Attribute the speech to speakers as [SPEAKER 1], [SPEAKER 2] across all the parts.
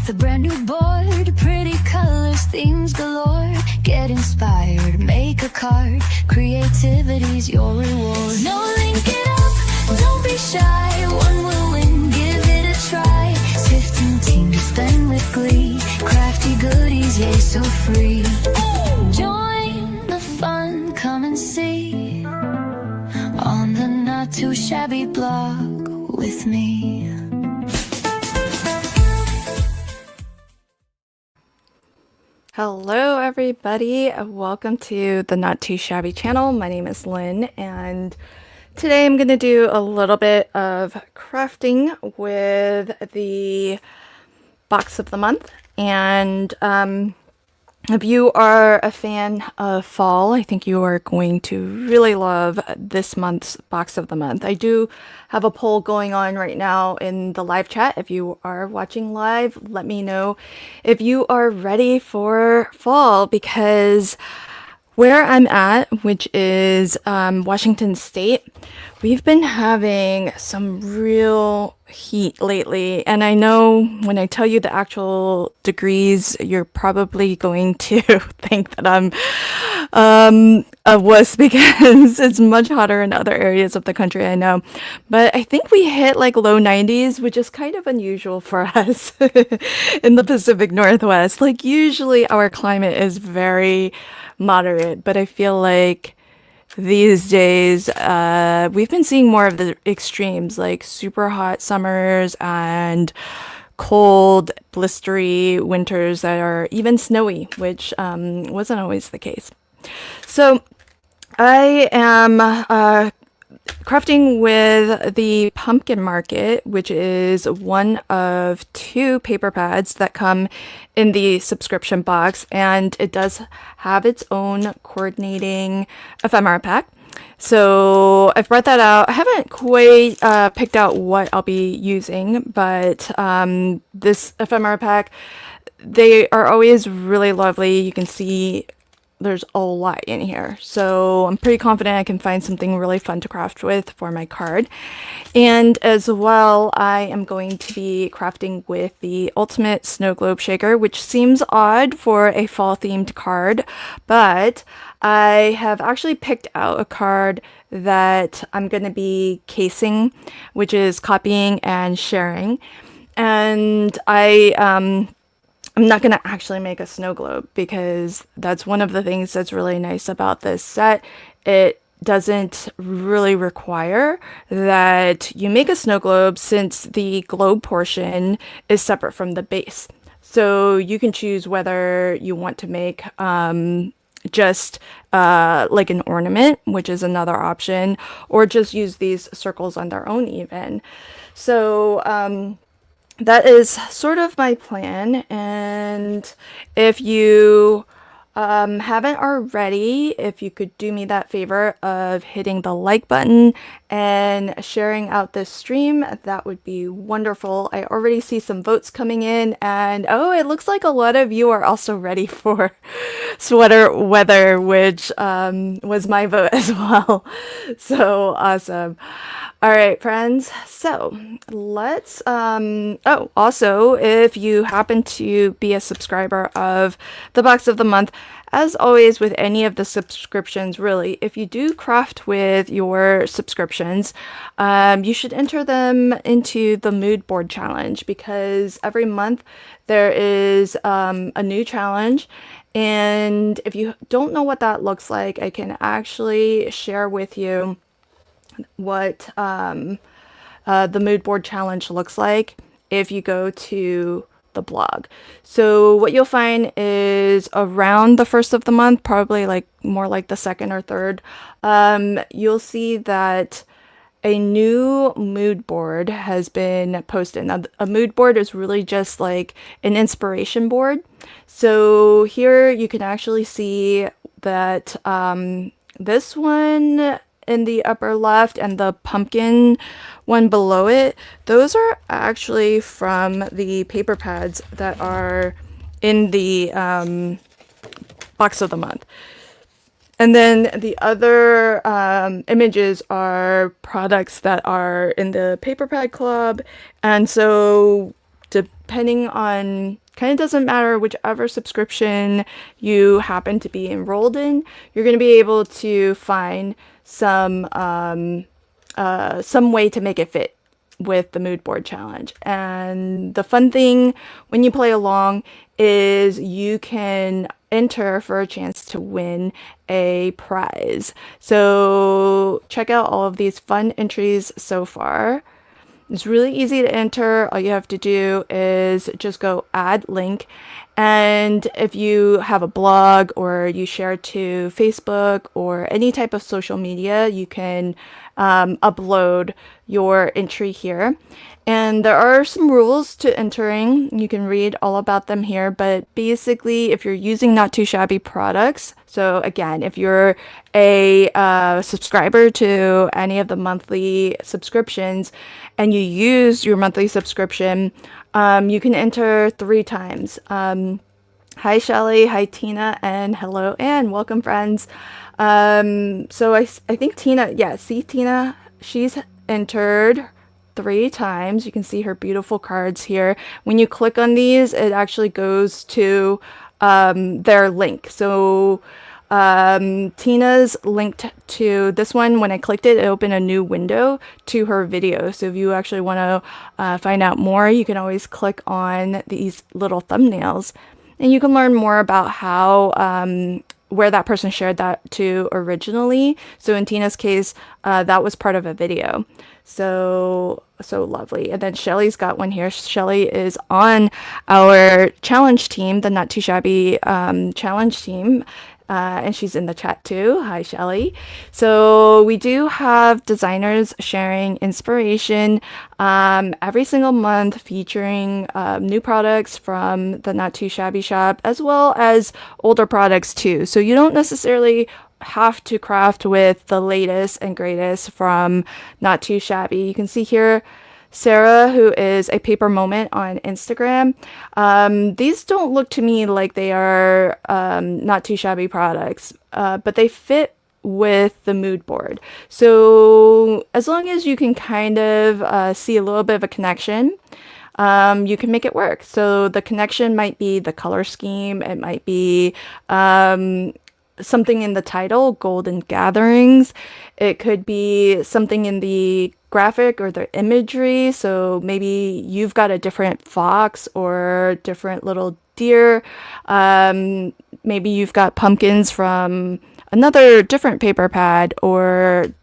[SPEAKER 1] with a brand new board, pretty colors, themes galore. Get inspired, make a card, creativity's your reward. No, link it up, don't be shy, one will win, give it a try. 15 to spend with glee, crafty goodies, yay, so free. Join the fun, come and see on the Not Too Shabby blog with me.
[SPEAKER 2] Hello everybody, welcome to the Not Too Shabby channel. My name is Lynn and today I'm going to do a little bit of crafting with the box of the month. And if you are a fan of fall, I think you are going to really love this month's box of the month. I do have a poll going on right now in the live chat. If you are watching live, let me know if you are ready for fall, because where I'm at, which is Washington State, we've been having some real heat lately. And I know when I tell you the actual degrees, you're probably going to think that I'm a wuss because it's much hotter in other areas of the country, I know. But I think we hit like low 90s, which is kind of unusual for us in the Pacific Northwest. Like usually our climate is very moderate, but I feel like these days we've been seeing more of the extremes, like super hot summers and cold blistery winters that are even snowy, which wasn't always the case. So I am crafting with the Pumpkin Market, which is one of two paper pads that come in the subscription box, and it does have its own coordinating ephemera pack. So I've brought that out. I haven't quite picked out what I'll be using, but this ephemera pack, they are always really lovely. You can see there's a lot in here, so I'm pretty confident I can find something really fun to craft with for my card. And as well, I am going to be crafting with the Ultimate Snow Globe Shaker, which seems odd for a fall themed card, but I have actually picked out a card that I'm going to be casing, which is copying and sharing. And I'm not going to actually make a snow globe, because that's one of the things that's really nice about this set. It doesn't really require that you make a snow globe, since the globe portion is separate from the base. So you can choose whether you want to make just like an ornament, which is another option, or just use these circles on their own even. So that is sort of my plan. And if you haven't already, if you could do me that favor of hitting the like button and sharing out this stream, that would be wonderful. I already see some votes coming in, and oh, it looks like a lot of you are also ready for sweater weather, which was my vote as well. So awesome. All right, friends. So let's, oh, also, if you happen to be a subscriber of the Box of the Month, as always with any of the subscriptions, really, if you do craft with your subscriptions, you should enter them into the mood board challenge, because every month there is a new challenge. And if you don't know what that looks like, I can actually share with you what the mood board challenge looks like if you go to the blog. So what you'll find is around the first of the month, probably like more like the second or third, you'll see that a new mood board has been posted. Now, a mood board is really just like an inspiration board. So here you can actually see that this one in the upper left and the pumpkin one below it, those are actually from the paper pads that are in the box of the month. And then the other images are products that are in the paper pad club. And so depending on, kind of doesn't matter whichever subscription you happen to be enrolled in, you're going to be able to find some way to make it fit with the mood board challenge. And the fun thing when you play along is you can enter for a chance to win a prize. So check out all of these fun entries so far. It's really easy to enter. All you have to do is just go add link. And if you have a blog or you share to Facebook or any type of social media, you can upload your entry here. And there are some rules to entering. You can read all about them here, but basically if you're using Not Too Shabby products, so again, if you're a subscriber to any of the monthly subscriptions and you use your monthly subscription, you can enter 3 times. Hi Shelly, hi Tina, and hello Anne. Welcome friends. So I think Tina, yeah, see Tina, she's entered 3 times. You can see her beautiful cards here. When you click on these, it actually goes to their link. So Tina's linked to this one. When I clicked it, it opened a new window to her video. So if you actually want to find out more, you can always click on these little thumbnails and you can learn more about how where that person shared that to originally. So in Tina's case, that was part of a video. So lovely. And then Shelly's got one here. Shelly is on our challenge team, the Not Too Shabby challenge team. And she's in the chat too. Hi, Shelly. So we do have designers sharing inspiration every single month, featuring new products from the Not Too Shabby shop, as well as older products too. So you don't necessarily have to craft with the latest and greatest from Not Too Shabby. You can see here Sarah, who is a Paper Moment on Instagram. These don't look to me like they are Not Too Shabby products, but they fit with the mood board. So as long as you can kind of see a little bit of a connection, you can make it work. So the connection might be the color scheme. It might be something in the title, Golden Gatherings. It could be something in the graphic or the imagery. So maybe you've got a different fox or different little deer. Maybe you've got pumpkins from another different paper pad or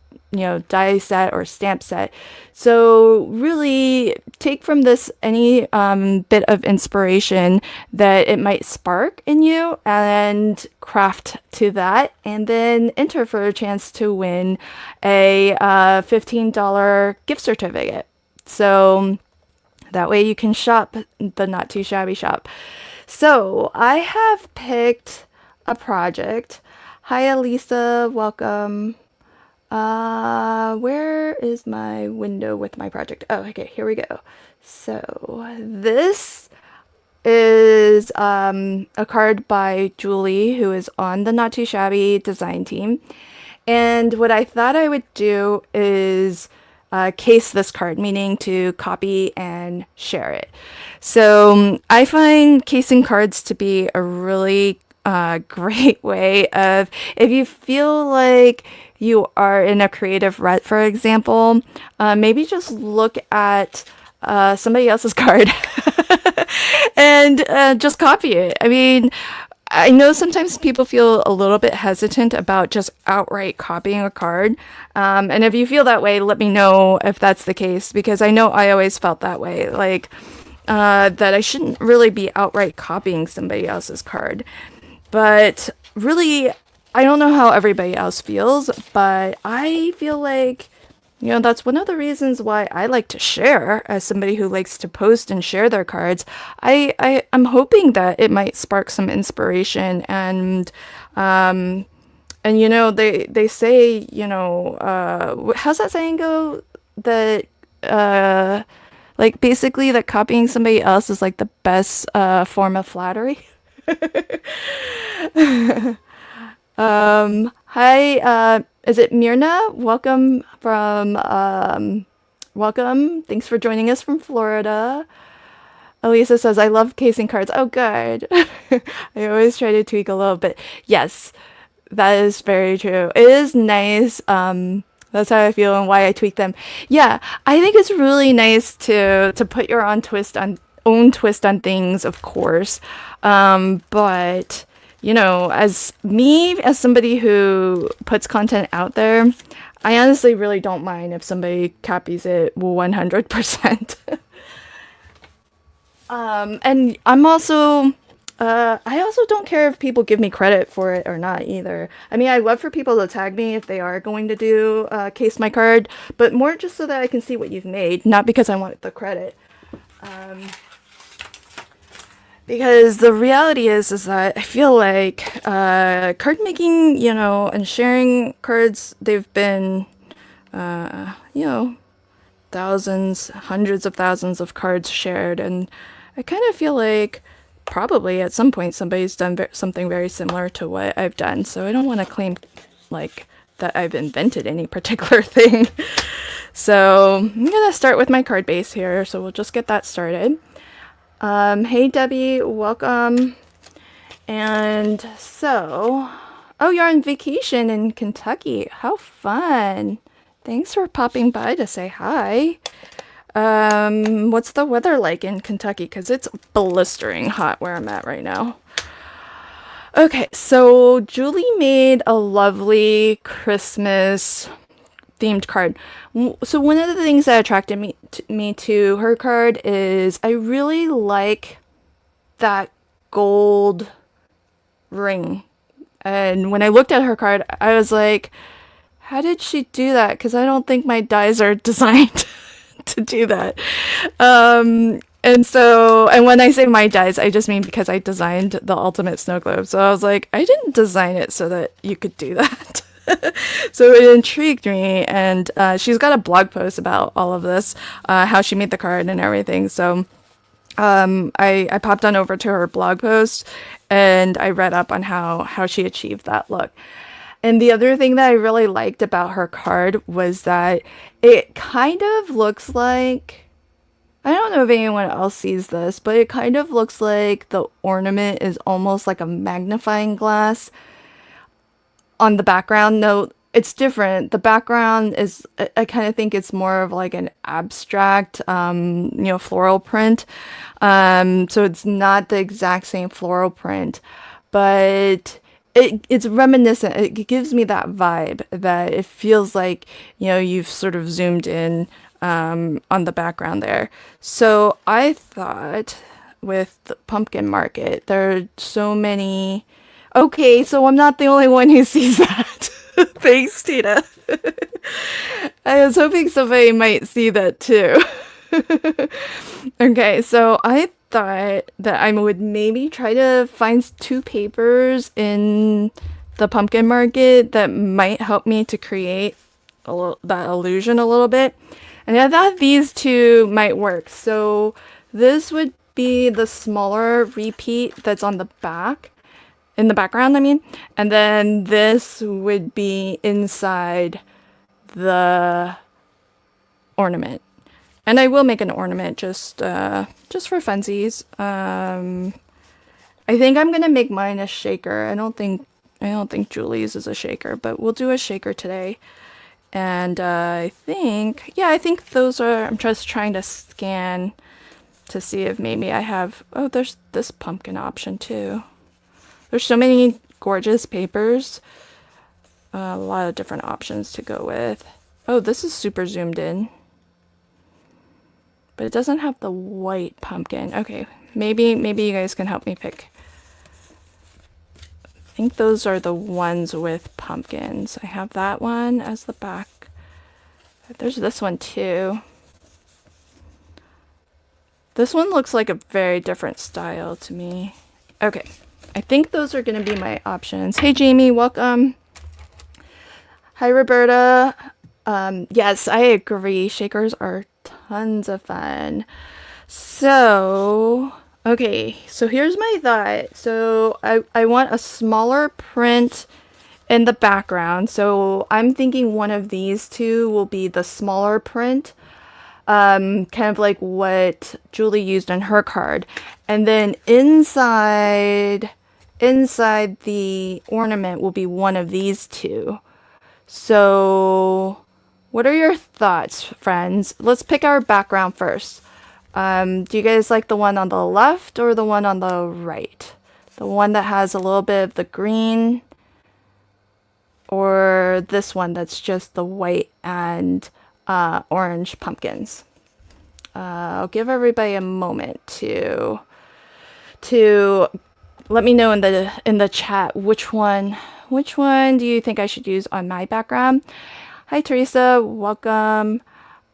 [SPEAKER 2] die set or stamp set. So really take from this any bit of inspiration that it might spark in you and craft to that, and then enter for a chance to win a $15 gift certificate. So that way you can shop the Not Too Shabby shop. So I have picked a project. Hi Elisa, welcome. Where is my window with my project? Oh, okay, here we go. So this is a card by Julie, who is on the Not Too Shabby design team. And what I thought I would do is case this card, meaning to copy and share it. So I find casing cards to be a really great way of, if you feel like you are in a creative rut, for example, maybe just look at somebody else's card and just copy it. I mean, I know sometimes people feel a little bit hesitant about just outright copying a card. And if you feel that way, let me know if that's the case, because I know I always felt that way, like that I shouldn't really be outright copying somebody else's card. But really, I don't know how everybody else feels, but I feel like, that's one of the reasons why I like to share, as somebody who likes to post and share their cards. I'm hoping that it might spark some inspiration, and they say, how's that saying go? That like basically that copying somebody else is like the best form of flattery. Hi, is it Mirna? Welcome from, welcome. Thanks for joining us from Florida. Elisa says, I love casing cards. Oh, good. I always try to tweak a little bit. Yes, that is very true. It is nice. That's how I feel and why I tweak them. Yeah, I think it's really nice to put your own twist on things, of course. But you know, as me, as somebody who puts content out there, I honestly really don't mind if somebody copies it 100%. And I also don't care if people give me credit for it or not either. I mean, I'd love for people to tag me if they are going to do case my card, but more just so that I can see what you've made, not because I want the credit. Because the reality is that I feel like card making, you know, and sharing cards, they've been, you know, thousands, hundreds of thousands of cards shared, and I kind of feel like probably at some point somebody's done something very similar to what I've done. So I don't want to claim like that I've invented any particular thing. So I'm gonna start with my card base here. So we'll just get that started. Hey Debbie, welcome. And so, oh, you're on vacation in Kentucky. How fun. Thanks for popping by to say hi. What's the weather like in Kentucky? Because it's blistering hot where I'm at right now. Okay, so Julie made a lovely Christmas themed card. So one of the things that attracted me to her card is I really like that gold ring. And when I looked at her card, I was like, how did she do that? Because I don't think my dies are designed to do that. And when I say my dies, I just mean because I designed the ultimate snow globe. So I was like, I didn't design it so that you could do that. So it intrigued me, and she's got a blog post about all of this, how she made the card and everything. So I popped on over to her blog post and I read up on how she achieved that look. And the other thing that I really liked about her card was that it kind of looks like, I don't know if anyone else sees this, but it kind of looks like the ornament is almost like a magnifying glass on the background. No, it's different. The background is, I kind of think it's more of like an abstract, you know, floral print. So it's not the exact same floral print, but it's reminiscent. It gives me that vibe that it feels like, you know, you've sort of zoomed in on the background there. So I thought with the pumpkin market, there are so many. Okay, so I'm not the only one who sees that. Thanks, Tina. I was hoping somebody might see that too. Okay, so I thought that I would maybe try to find two papers in the pumpkin market that might help me to create that illusion a little bit. And I thought these two might work. So this would be the smaller repeat that's on the back, in the background, I mean. And then this would be inside the ornament. And I will make an ornament just for funsies. I think I'm gonna make mine a shaker. I don't think Julie's is a shaker, but we'll do a shaker today. And I think those are, I'm just trying to scan to see if maybe I have, oh, there's this pumpkin option too. There's so many gorgeous papers. A lot of different options to go with. Oh, this is super zoomed in. But it doesn't have the white pumpkin. Okay, maybe you guys can help me pick. I think those are the ones with pumpkins. I have that one as the back. There's this one too. This one looks like a very different style to me. Okay, I think those are going to be my options. Hey Jamie, welcome. Hi Roberta. Yes, I agree. Shakers are tons of fun. So, okay, so here's my thought. So I want a smaller print in the background. So I'm thinking one of these two will be the smaller print. kind of like what Julie used on her card. And then inside the ornament will be one of these two. So what are your thoughts, friends? Let's pick our background first. Do you guys like the one on the left or the one on the right? The one that has a little bit of the green, or this one that's just the white and orange pumpkins? I'll give everybody a moment to let me know in the chat which one do you think I should use on my background. Hi Teresa, welcome.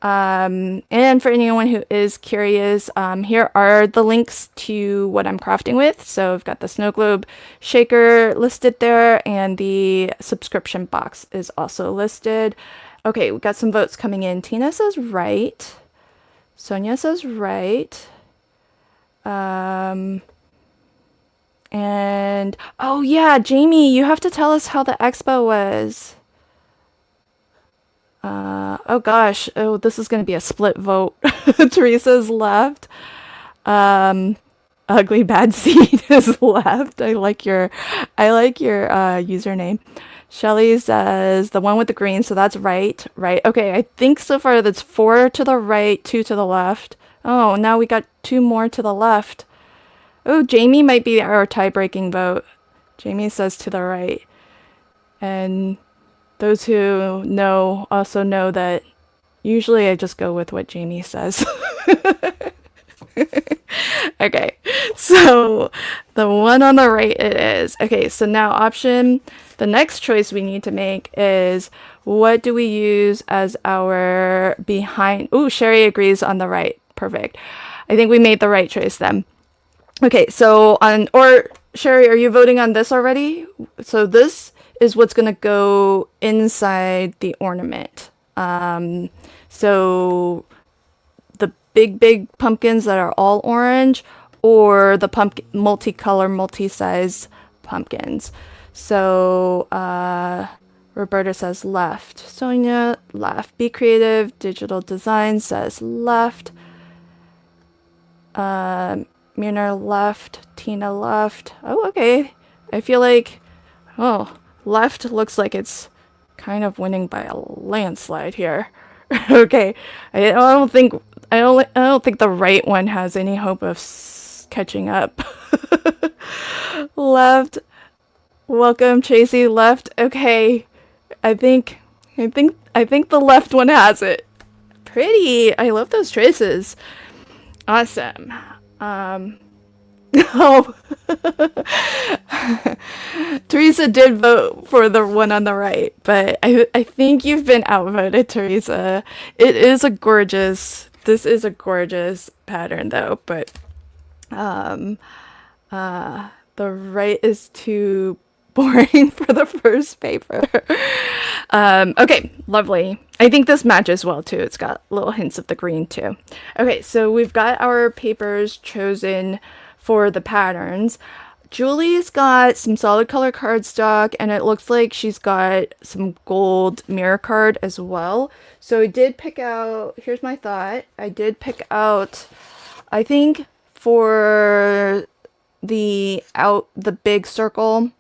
[SPEAKER 2] And for anyone who is curious, here are the links to what I'm crafting with. So I've got the snow globe shaker listed there, and the subscription box is also listed. Okay, we got some votes coming in. Tina says right. Sonia says right. And oh yeah, Jamie, you have to tell us how the expo was. Oh gosh, oh, this is gonna be a split vote. Teresa's left. Ugly bad seed is left. I like your username. Shelly says the one with the green, so that's right. Okay, I think so far that's 4 to the right, 2 to the left. Oh, now we got 2 more to the left. Oh, Jamie might be our tie-breaking vote. Jamie says to the right. And those who know also know that usually I just go with what Jamie says. Okay, so the one on the right it is. Okay, so now the next choice we need to make is what do we use as our behind? Oh, Sherry agrees on the right. Perfect. I think we made the right choice then. Okay, so Sherry, are you voting on this already? So this is what's gonna go inside the ornament. So the big pumpkins that are all orange, or the multicolor, multi-size pumpkins. So Roberta says left. Sonia left. Be Creative Digital Design says left. Myrna left. Tina left. Oh, okay. I feel like left looks like it's kind of winning by a landslide here. Okay, I don't think the right one has any hope of catching up. Left. Welcome, Chasey. Left. Okay, I think the left one has it. Pretty. I love those traces. Awesome. Oh, Teresa did vote for the one on the right, but I think you've been outvoted, Teresa. This is a gorgeous pattern though, but the right is too boring for the first paper. Okay, lovely. I think this matches well too. It's got little hints of the green too. Okay, so we've got our papers chosen for the patterns. Julie's got some solid color cardstock, and it looks like she's got some gold mirror card as well. So I did pick out, here's my thought, I did pick out, I think for the big circle,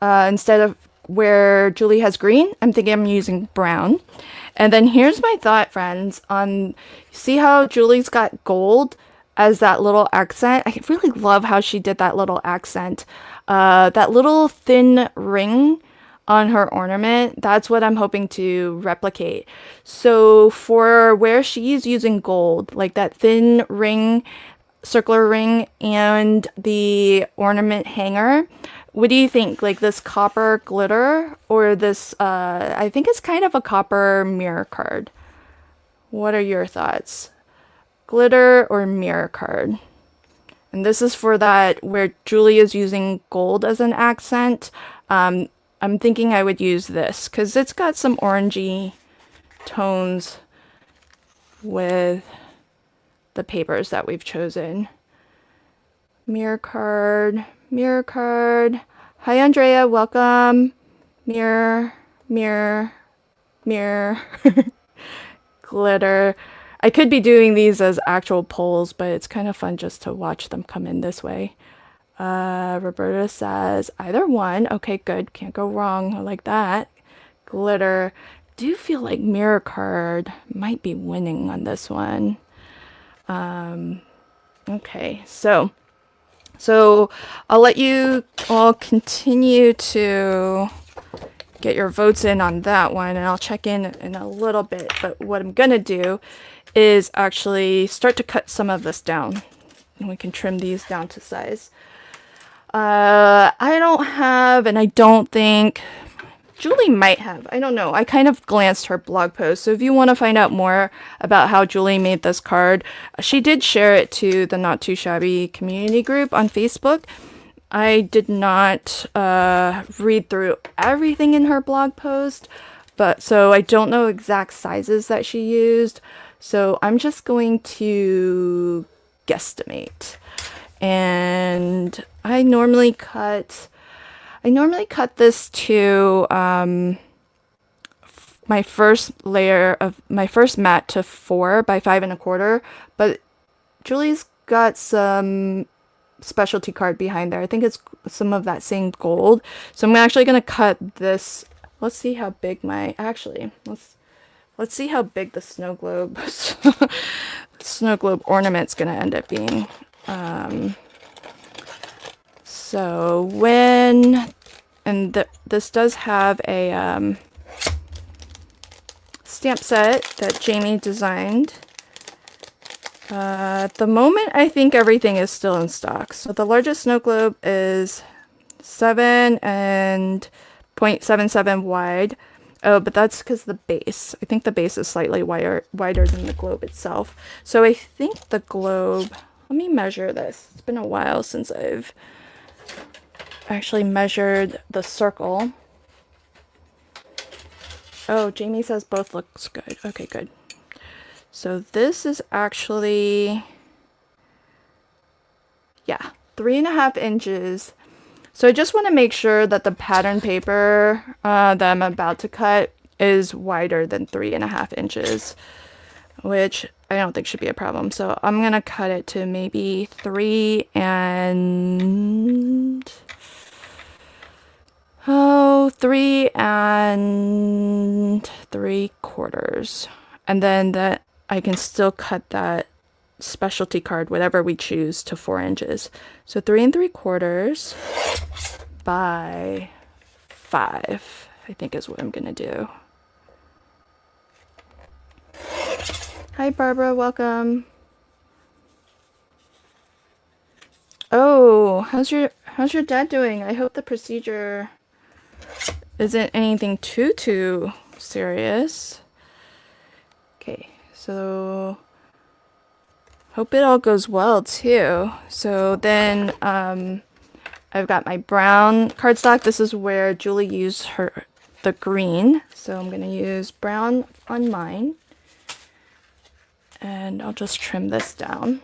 [SPEAKER 2] instead of where Julie has green, I'm thinking I'm using brown. And then here's my thought, friends, see how Julie's got gold as that little accent? I really love how she did that little accent. That little thin ring on her ornament, that's what I'm hoping to replicate. So for where she's using gold, like that thin ring, circular ring, and the ornament hanger, what do you think? Like this copper glitter or this, I think it's kind of a copper mirror card. What are your thoughts? Glitter or mirror card? And this is for that where Julie is using gold as an accent. I'm thinking I would use this because it's got some orangey tones with the papers that we've chosen. Mirror card, mirror card. Hi Andrea, welcome. Mirror, mirror, mirror. Glitter. I could be doing these as actual polls, but it's kind of fun just to watch them come in this way. Roberta says either one. Okay, good. Can't go wrong. I like that. Glitter. Do feel like mirror card might be winning on this one. Okay, so I'll let you all continue to get your votes in on that one, and I'll check in a little bit. But what I'm gonna do is actually start to cut some of this down, and we can trim these down to size. I don't have, and I don't think Julie might have. I don't know. I kind of glanced her blog post. So if you want to find out more about how Julie made this card, she did share it to the Not Too Shabby community group on Facebook. I did not read through everything in her blog post, but so I don't know exact sizes that she used. So I'm just going to guesstimate. And I normally cut this to my first layer of my first mat to 4 by 5 1/4, but Julie's got some specialty card behind there. I think it's some of that same gold. So I'm actually going to cut this. Let's see how big let's see how big the snow globe ornament's going to end up being. So when, and this does have a stamp set that Jamie designed. At the moment, I think everything is still in stock. So the largest snow globe is 7 and 0.77 wide. Oh, but that's because the base. I think the base is slightly wider than the globe itself. So I think the globe, let me measure this. It's been a while since I've actually measured the circle. Oh, Jamie says both looks good. Okay, good. So this is actually, yeah, 3.5 inches. So I just want to make sure that the pattern paper that I'm about to cut is wider than 3.5 inches, which I don't think should be a problem. So I'm going to cut it to maybe 3 and 3 3/4. And then that I can still cut that specialty card, whatever we choose, to 4 inches. So 3 3/4 by 5, I think is what I'm gonna do. Hi Barbara, welcome. Oh, how's your dad doing? I hope the procedure isn't anything too serious. Okay, so hope it all goes well too. So then I've got my brown cardstock. This is where Julie used the green. So I'm gonna use brown on mine. And I'll just trim this down.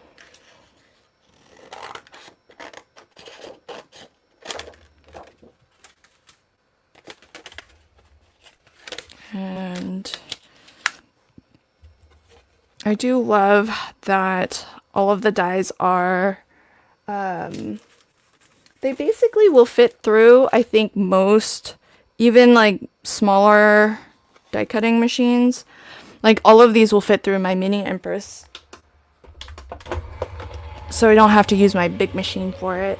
[SPEAKER 2] And I do love that all of the dies are, they basically will fit through, I think, most, even like smaller die cutting machines. Like all of these will fit through my mini Empress. So I don't have to use my big machine for it.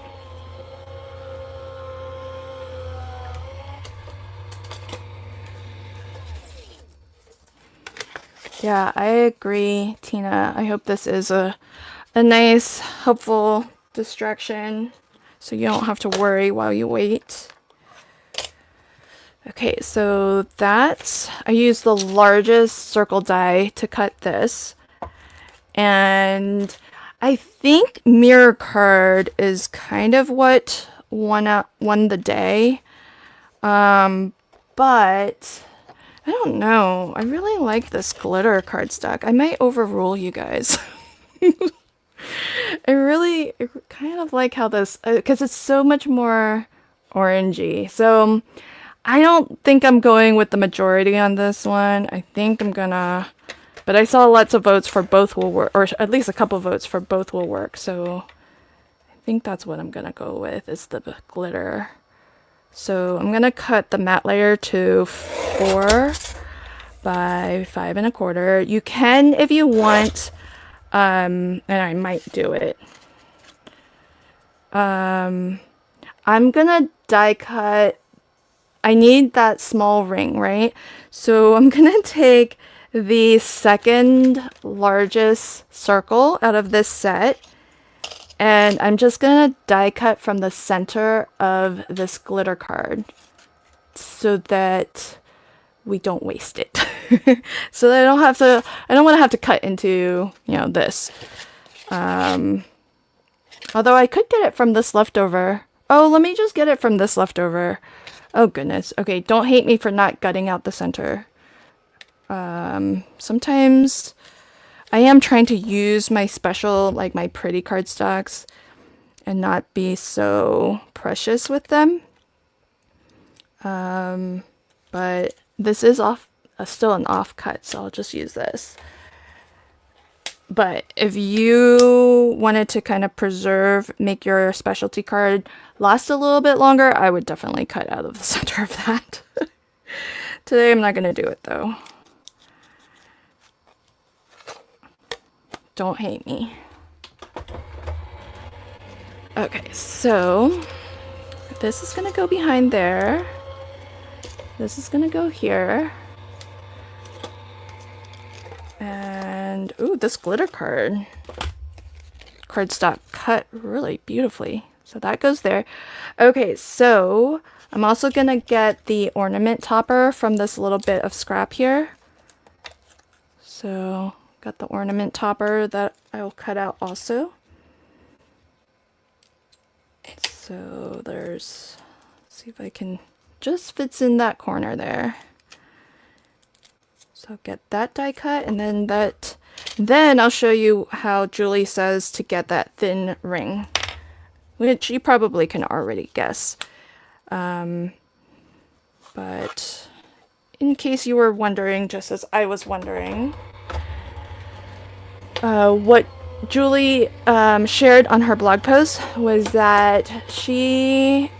[SPEAKER 2] Yeah, I agree, Tina. I hope this is a nice, helpful distraction so you don't have to worry while you wait. Okay, so I used the largest circle die to cut this. And I think mirror card is kind of what won the day. But I don't know. I really like this glitter cardstock. I might overrule you guys. I kind of like how this, because it's so much more orangey. So I don't think I'm going with the majority on this one. I think I'm gonna But I saw lots of votes for both will work, or at least a couple votes for both will work. So I think that's what I'm gonna go with, is the glitter. So I'm gonna cut the matte layer to 4 by 5 1/4. You can, if you want, and I might do it. I'm gonna die cut. I need that small ring, right? So I'm gonna take the second largest circle out of this set, and I'm just gonna die cut from the center of this glitter card so that we don't waste it. So that I don't want to have to cut into, you know, this. Although I could get it from this leftover. Oh, let me just get it from this leftover. Oh goodness. Okay, don't hate me for not gutting out the center. Sometimes I am trying to use my special, like my pretty cardstocks, and not be so precious with them. But this is still an off cut, so I'll just use this. But if you wanted to kind of make your specialty card last a little bit longer, I would definitely cut out of the center of that. Today I'm not going to do it though. Don't hate me. Okay, so this is going to go behind there. This is going to go here. And, ooh, this glitter cardstock cut really beautifully. So that goes there. Okay, so I'm also going to get the ornament topper from this little bit of scrap here. So, got the ornament topper that I will cut out also. So let's see if I can, just fits in that corner there. So get that die cut, and then I'll show you how Julie says to get that thin ring, which you probably can already guess. But in case you were wondering, just as I was wondering, what Julie shared on her blog post was that she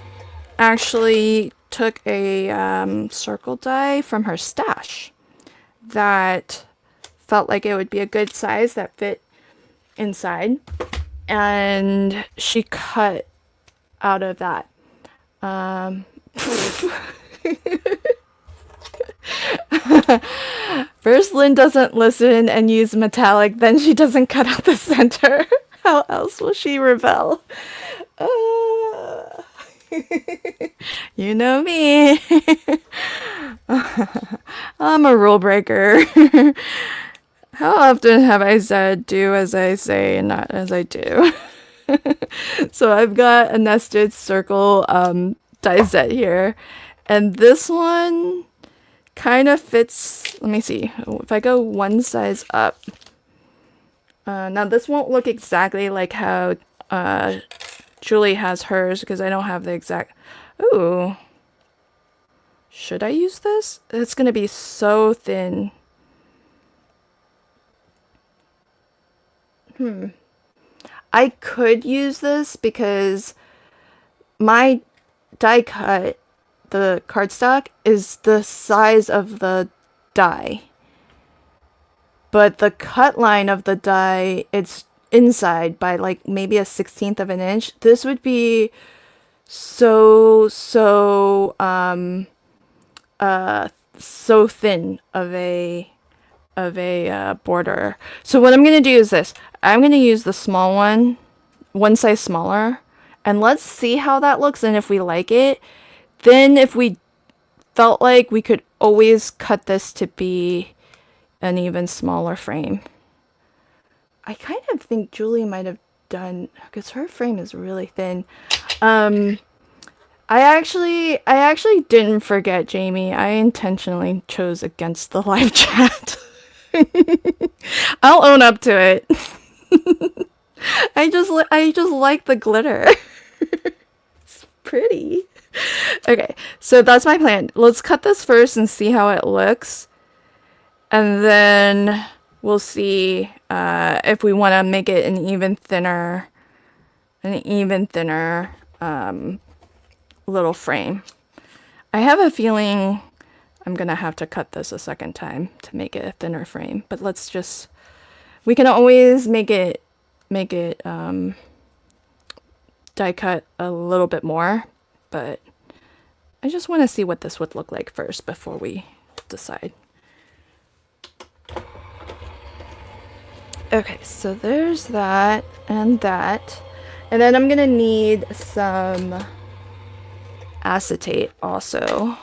[SPEAKER 2] actually took a circle die from her stash that felt like it would be a good size that fit inside, and she cut out of that. First Lynn doesn't listen and use metallic, then she doesn't cut out the center. How else will she rebel? You know me. I'm a rule breaker. How often have I said do as I say and not as I do? So I've got a nested circle die set here, and this one kind of fits. Let me see if I go one size up. Now this won't look exactly like how Julie has hers, because I don't have the exact. Ooh, should I use this? It's gonna be so thin. I could use this because my die cut, the cardstock, is the size of the die. But the cut line of the die, it's inside by like maybe a 1/16 of an inch. This would be so thin of a border. So what I'm gonna do is this. I'm gonna use the small one size smaller, and let's see how that looks, and if we like it, then if we felt like, we could always cut this to be an even smaller frame. I kind of think Julie might have done, because her frame is really thin. I actually didn't forget Jamie. I intentionally chose against the live chat. I'll own up to it. I just like the glitter. It's pretty. Okay, so that's my plan. Let's cut this first and see how it looks. And then we'll see if we want to make it an even thinner little frame. I have a feeling I'm gonna have to cut this a second time to make it a thinner frame, but we can always make it die cut a little bit more, but I just want to see what this would look like first before we decide. Okay, so there's that and that. And then I'm gonna need some acetate also.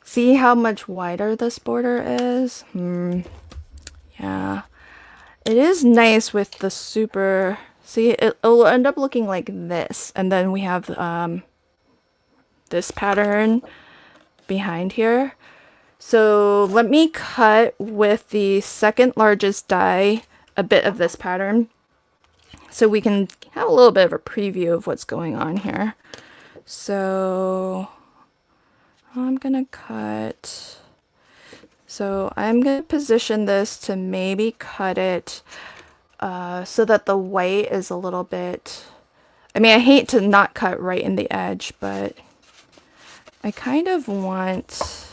[SPEAKER 2] See how much wider this border is? Yeah. It is nice with the super... See, it'll end up looking like this. And then we have this pattern behind here. So let me cut with the second largest die a bit of this pattern so we can have a little bit of a preview of what's going on here. So I'm gonna cut, so I'm gonna position this to maybe cut it so that the white is a little bit, I mean, I hate to not cut right in the edge, but I kind of want,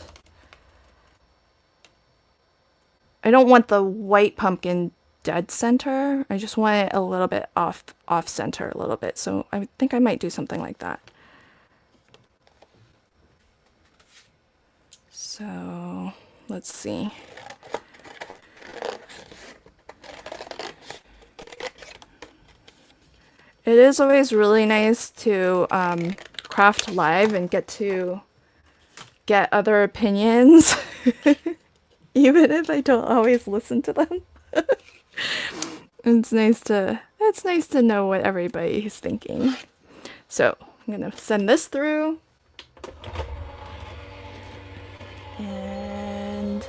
[SPEAKER 2] I don't want the white pumpkin dead center. I just want it a little bit off center a little bit. So I think I might do something like that. So let's see. It is always really nice to craft live and get other opinions, even if I don't always listen to them. It's nice to know what everybody is thinking. So I'm gonna send this through. And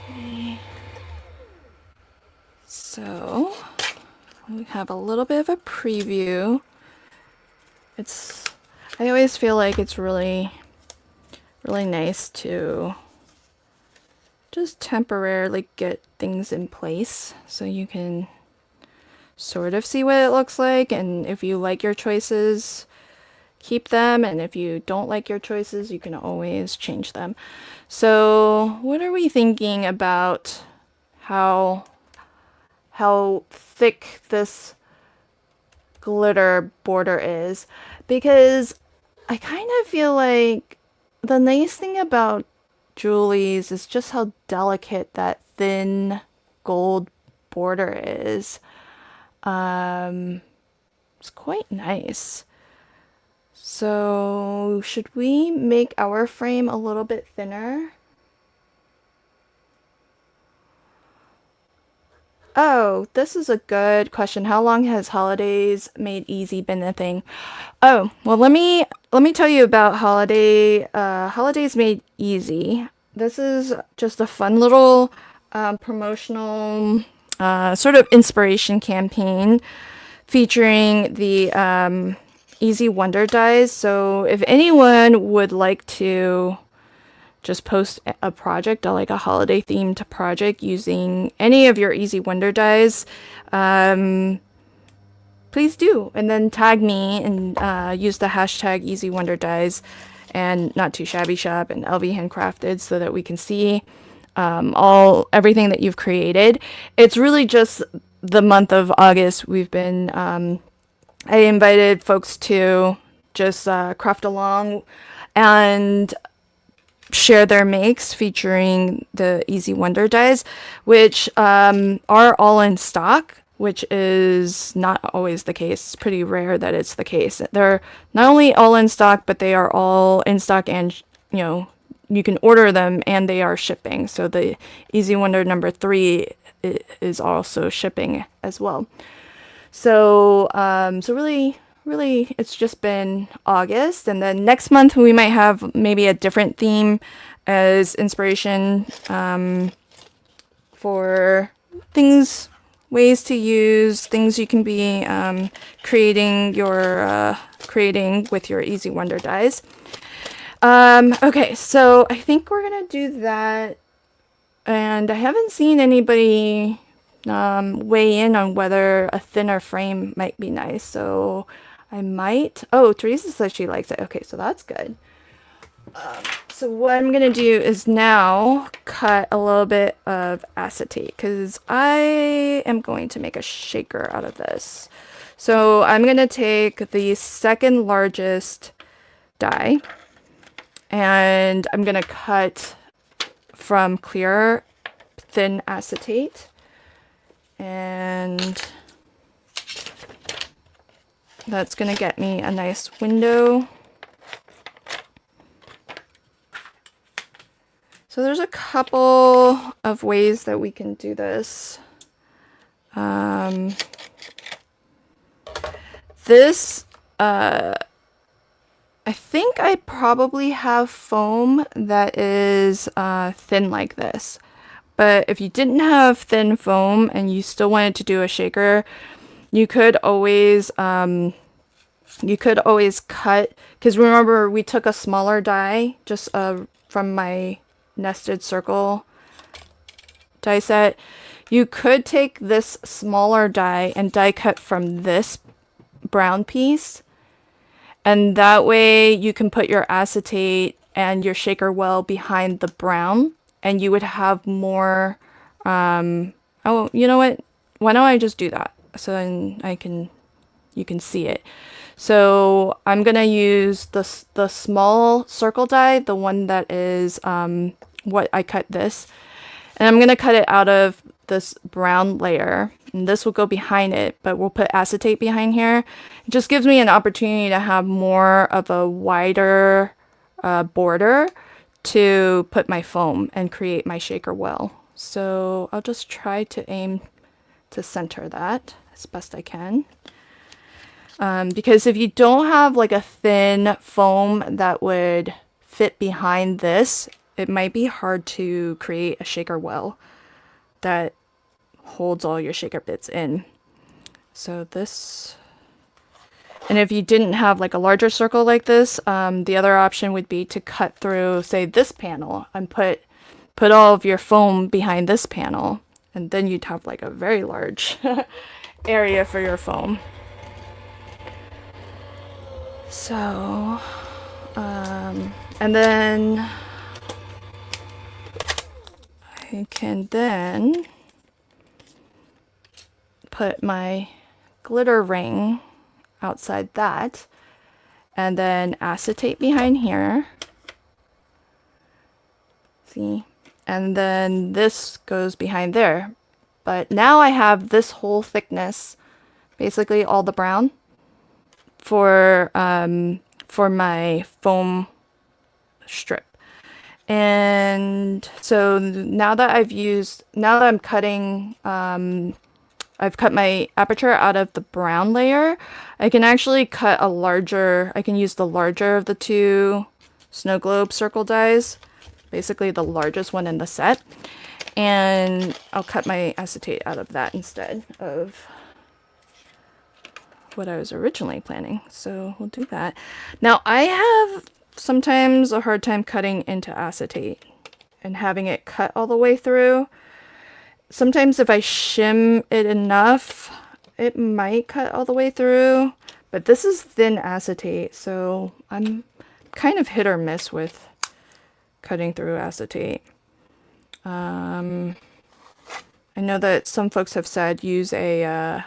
[SPEAKER 2] okay. So we have a little bit of a preview. I always feel like it's really nice to just temporarily get things in place so you can sort of see what it looks like, and if you like your choices, keep them, and if you don't like your choices, you can always change them. So what are we thinking about how thick this glitter border is? Because I kind of feel like the nice thing about Julie's is just how delicate that thin gold border is. It's quite nice. So should we make our frame a little bit thinner? Oh, this is a good question. How long has Holidays Made Easy been a thing? Oh, well, let me tell you about Holidays Made Easy. This is just a fun little promotional sort of inspiration campaign featuring the Easy Wonder dies. So if anyone would like to just post a project, like a holiday themed project using any of your Easy Wonder dies, please do, and then tag me and use the hashtag Easy Wonder dies and Not Too Shabby Shop and LV Handcrafted so that we can see everything that you've created. It's really just the month of August. We've been I invited folks to just craft along and share their makes featuring the Easy Wonder dies, which are all in stock, which is not always the case. It's pretty rare that it's the case. They're not only all in stock, but they are all in stock, and you can order them and they are shipping. So the Easy Wonder number 3 is also shipping as well. So really, it's just been August, and then next month we might have maybe a different theme as inspiration for things, ways to use, things you can be creating with your Easy Wonder dies. Okay, so I think we're gonna do that, and I haven't seen anybody weigh in on whether a thinner frame might be nice, so I might. Oh, Teresa says she likes it. Okay, so that's good. So what I'm gonna do is now cut a little bit of acetate because I am going to make a shaker out of this. So I'm gonna take the second largest die and I'm gonna cut from clear thin acetate, and that's gonna get me a nice window. So there's a couple of ways that we can do this. I think I probably have foam that is thin like this. But if you didn't have thin foam and you still wanted to do a shaker, you could always cut, because remember we took a smaller die just from my nested circle die set. You could take this smaller die and die cut from this brown piece, and that way you can put your acetate and your shaker well behind the brown, and you would have more oh, you know what, why don't I just do that so then you can see it. So I'm gonna use the small circle die, the one that is what I cut this, and I'm gonna cut it out of this brown layer, and this will go behind it, but we'll put acetate behind here. It just gives me an opportunity to have more of a wider border to put my foam and create my shaker well. So I'll just try to aim to center that as best I can. Because if you don't have like a thin foam that would fit behind this, it might be hard to create a shaker well that holds all your shaker bits in. So this, and if you didn't have like a larger circle like this, the other option would be to cut through, say, this panel and put all of your foam behind this panel, and then you'd have like a very large area for your foam. So, and then I can then put my glitter ring outside that, and then acetate behind here. See? And then this goes behind there. But now I have this whole thickness, basically all the brown, for my foam strip. And so now that I'm cutting, I've cut my aperture out of the brown layer, I can actually cut I can use the larger of the two snow globe circle dies, basically the largest one in the set, and I'll cut my acetate out of that instead of what I was originally planning. So we'll do that. Now I have sometimes a hard time cutting into acetate and having it cut all the way through. Sometimes if I shim it enough, it might cut all the way through, but this is thin acetate, so I'm kind of hit or miss with cutting through acetate. I know that some folks have said use a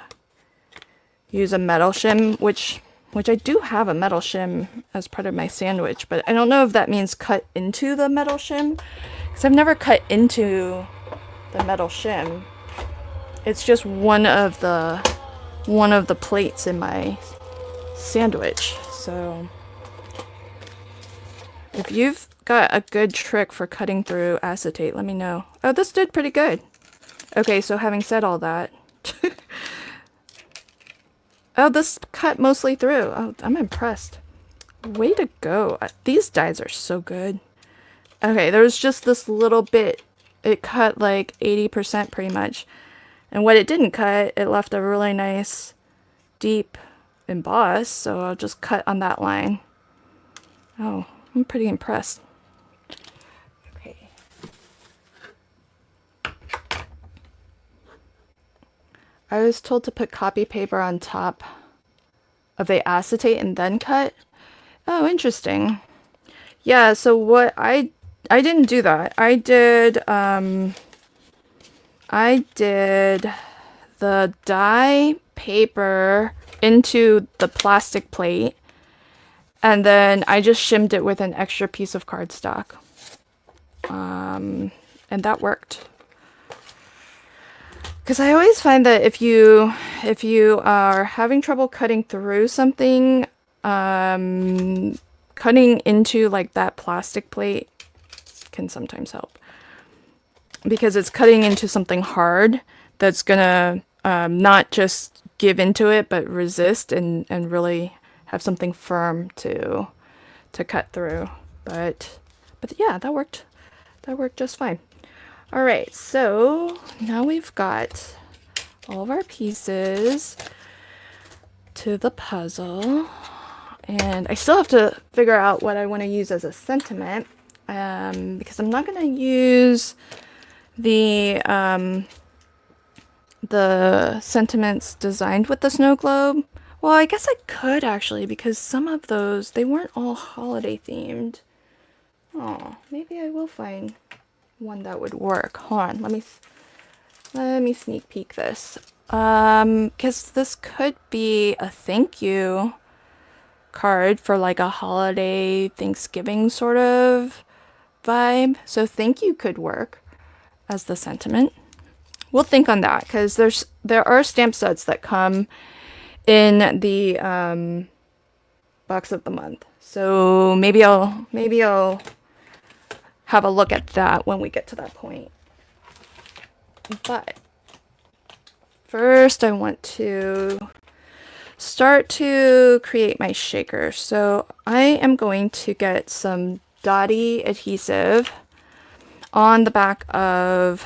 [SPEAKER 2] metal shim, which I do have a metal shim as part of my sandwich, but I don't know if that means cut into the metal shim, because I've never cut into the metal shim. It's just one of the plates in my sandwich. So if you've got a good trick for cutting through acetate, let me know. Oh, this did pretty good. Okay, so having said all that, oh, this cut mostly through. Oh, I'm impressed. Way to go. These dies are so good. Okay, there was just this little bit. It cut like 80% pretty much. And what it didn't cut, it left a really nice deep emboss. So I'll just cut on that line. Oh, I'm pretty impressed. Okay. I was told to put copy paper on top of the acetate and then cut. Oh, interesting. Yeah, so what I didn't do that. I did the dye paper into the plastic plate, and then I just shimmed it with an extra piece of cardstock. And that worked. Because I always find that if you are having trouble cutting through something, cutting into like that plastic plate can sometimes help. Because it's cutting into something hard that's gonna not just give into it, but resist and really have something firm to cut through. But yeah, that worked. That worked just fine. All right, so now we've got all of our pieces to the puzzle, and I still have to figure out what I want to use as a sentiment, because I'm not going to use the sentiments designed with the snow globe. Well, I guess I could actually, because some of those, they weren't all holiday themed. Oh, maybe I will find one that would work. Hold on, let me sneak peek this. Because this could be a thank you card for like a holiday Thanksgiving sort of vibe. So thank you could work as the sentiment. We'll think on that, because there are stamp sets that come in the box of the month. So maybe I'll have a look at that when we get to that point. But first I want to start to create my shaker. So I am going to get some dotty adhesive on the back of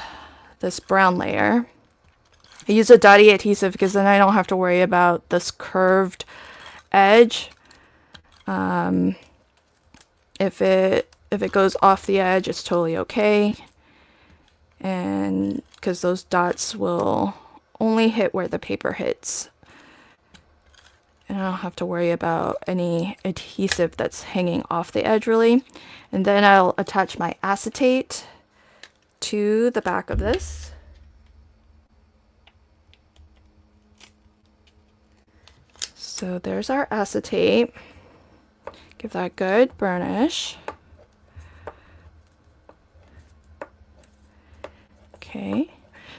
[SPEAKER 2] this brown layer. I use a dotty adhesive because then I don't have to worry about this curved edge. If it goes off the edge, it's totally okay. And because those dots will only hit where the paper hits. And I don't have to worry about any adhesive that's hanging off the edge really. And then I'll attach my acetate to the back of this. So there's our acetate. Give that a good burnish. Okay.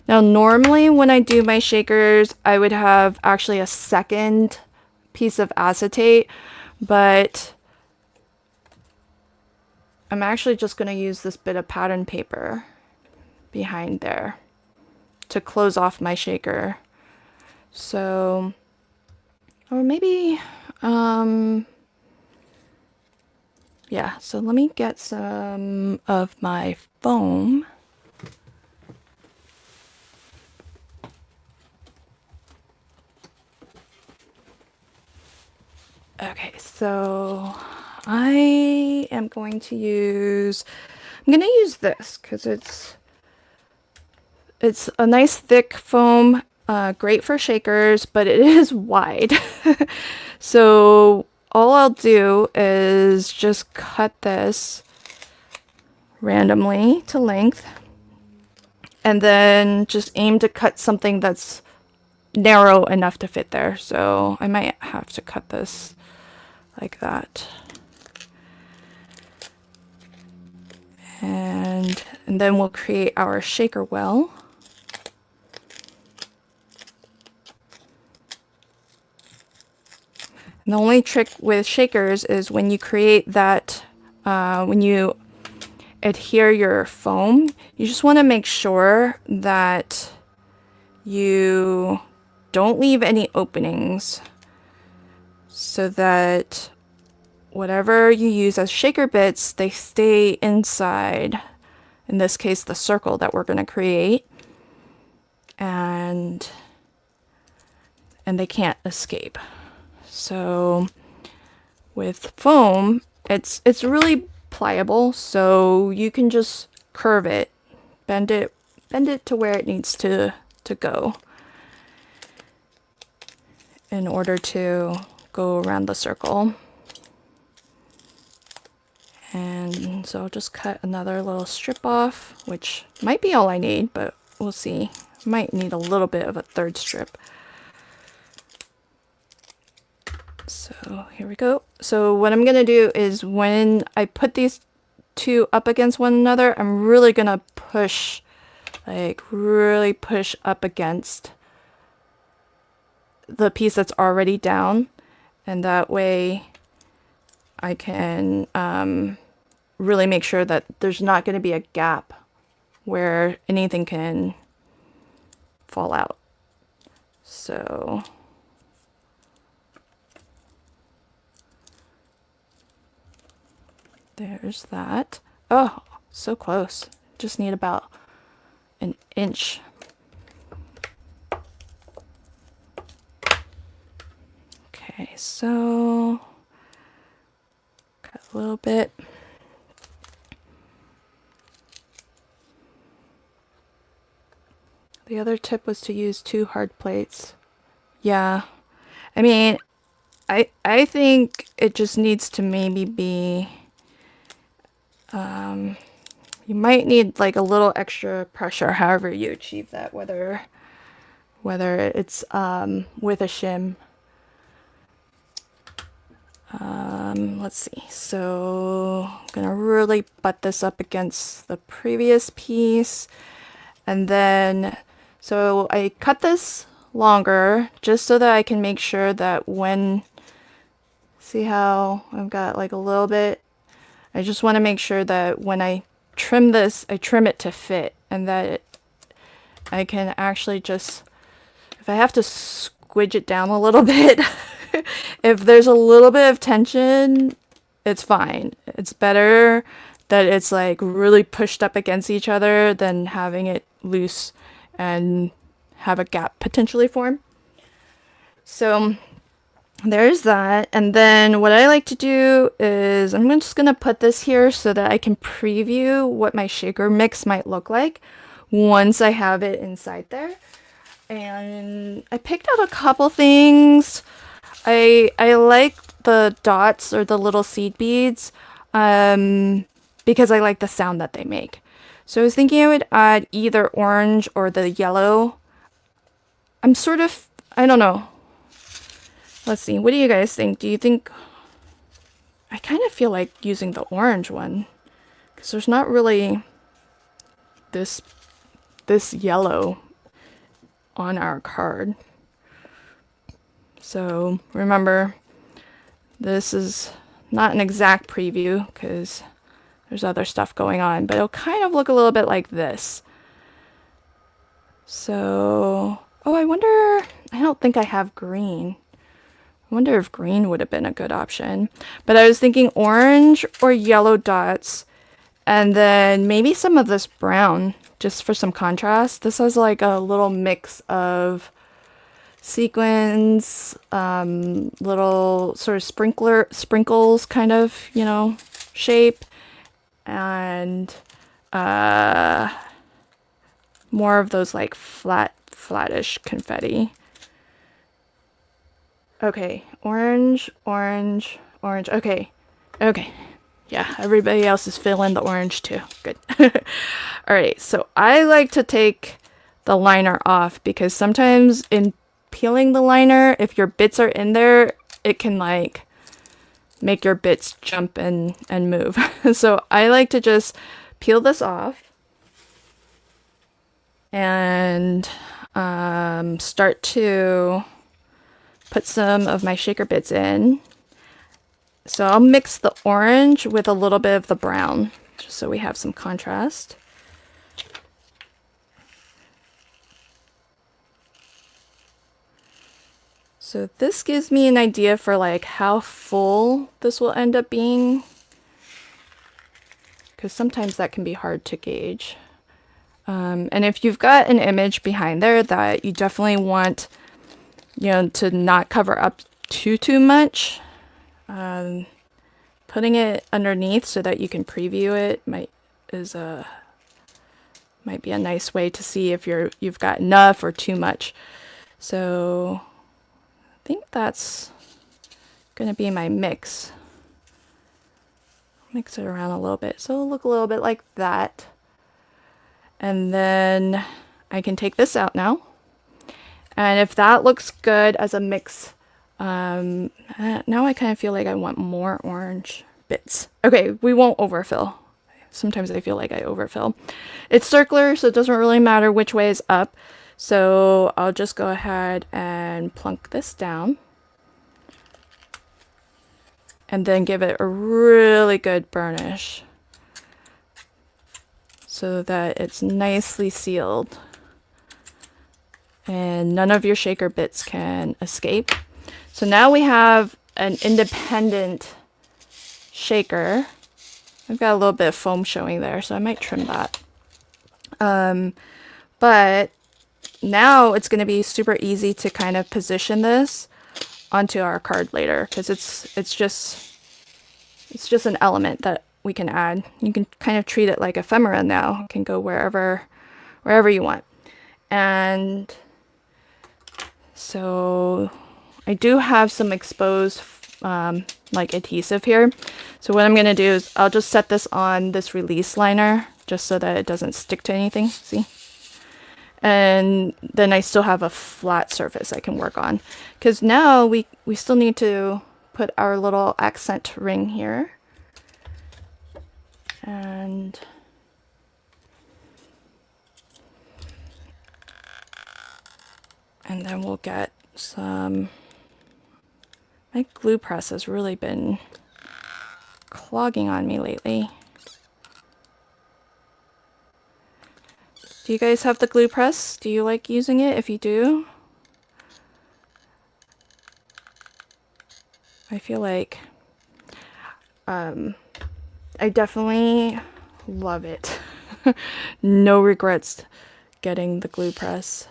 [SPEAKER 2] Now normally when I do my shakers, I would have actually a second piece of acetate, but I'm actually just going to use this bit of pattern paper behind there to close off my shaker. So, or maybe, yeah, so let me get some of my foam. Okay, so I am going to use, I'm going to use this because it's a nice thick foam, great for shakers, but it is wide. So all I'll do is just cut this randomly to length and then just aim to cut something that's narrow enough to fit there. So I might have to cut this like that. And then we'll create our shaker well. And the only trick with shakers is when you create that, when you adhere your foam, you just want to make sure that you don't leave any openings, so that whatever you use as shaker bits, they stay inside, in this case the circle that we're going to create, and they can't escape. So with foam, it's really pliable, so you can just curve it, bend it to where it needs to go in order to go around the circle. And so I'll just cut another little strip off, which might be all I need, but we'll see. Might need a little bit of a third strip. So here we go. So what I'm gonna do is when I put these two up against one another, I'm really gonna push, like really push up against the piece that's already down, and that way I can really make sure that there's not going to be a gap where anything can fall out. So there's that. Oh, so close. Just need about an inch. Okay, so cut a little bit. The other tip was to use 2 hard plates. Yeah, I mean, I think it just needs to maybe be, you might need like a little extra pressure, however you achieve that, whether it's with a shim. Let's see. So I'm gonna really butt this up against the previous piece, and then so I cut this longer just so that I can make sure that when, see how I've got like a little bit, I just want to make sure that when I trim this, I trim it to fit, and that I can actually just, if I have to squidge it down a little bit, if there's a little bit of tension, it's fine. It's better that it's like really pushed up against each other than having it loose and have a gap potentially form. So there's that. And then what I like to do is I'm just going to put this here so that I can preview what my shaker mix might look like once I have it inside there. And I picked out a couple things. I like the dots or the little seed beads because I like the sound that they make. So I was thinking I would add either orange or the yellow. I'm sort of, I don't know. Let's see, what do you guys think? Do you think, I kind of feel like using the orange one because there's not really this yellow on our card. So remember, this is not an exact preview because there's other stuff going on, but it'll kind of look a little bit like this. So, oh, I wonder, I don't think I have green. I wonder if green would have been a good option. But I was thinking orange or yellow dots, and then maybe some of this brown, just for some contrast. This has like a little mix of sequins, little sort of sprinkles kind of, you know, shape, and more of those like flattish confetti. Okay, orange. Okay. Yeah, everybody else is feeling the orange too. Good. All right, so I like to take the liner off because sometimes in peeling the liner, if your bits are in there, it can like make your bits jump and move. So I like to just peel this off and start to put some of my shaker bits in. So I'll mix the orange with a little bit of the brown, just so we have some contrast. So this gives me an idea for like how full this will end up being, because sometimes that can be hard to gauge. And if you've got an image behind there that you definitely want, you know, to not cover up too much, putting it underneath so that you can preview it might be a nice way to see if you've got enough or too much. So I think that's gonna be my mix. Mix it around a little bit so it'll look a little bit like that. And then I can take this out now. And if that looks good as a mix, now I kind of feel like I want more orange bits. Okay, we won't overfill. Sometimes I feel like I overfill. It's circular, so it doesn't really matter which way is up. So I'll just go ahead and plunk this down. And then give it a really good burnish so that it's nicely sealed and none of your shaker bits can escape. So now we have an independent shaker. I've got a little bit of foam showing there, so I might trim that. But now it's going to be super easy to kind of position this onto our card later, because it's just an element that we can add. You can kind of treat it like ephemera now. It can go wherever you want. And so I do have some exposed like adhesive here. So what I'm going to do is I'll just set this on this release liner just so that it doesn't stick to anything. See? And then I still have a flat surface I can work on, because now we still need to put our little accent ring here. And then we'll get some, my glue press has really been clogging on me lately. Do you guys have the glue press? Do you like using it? If you do, I feel like I definitely love it. No regrets getting the glue press.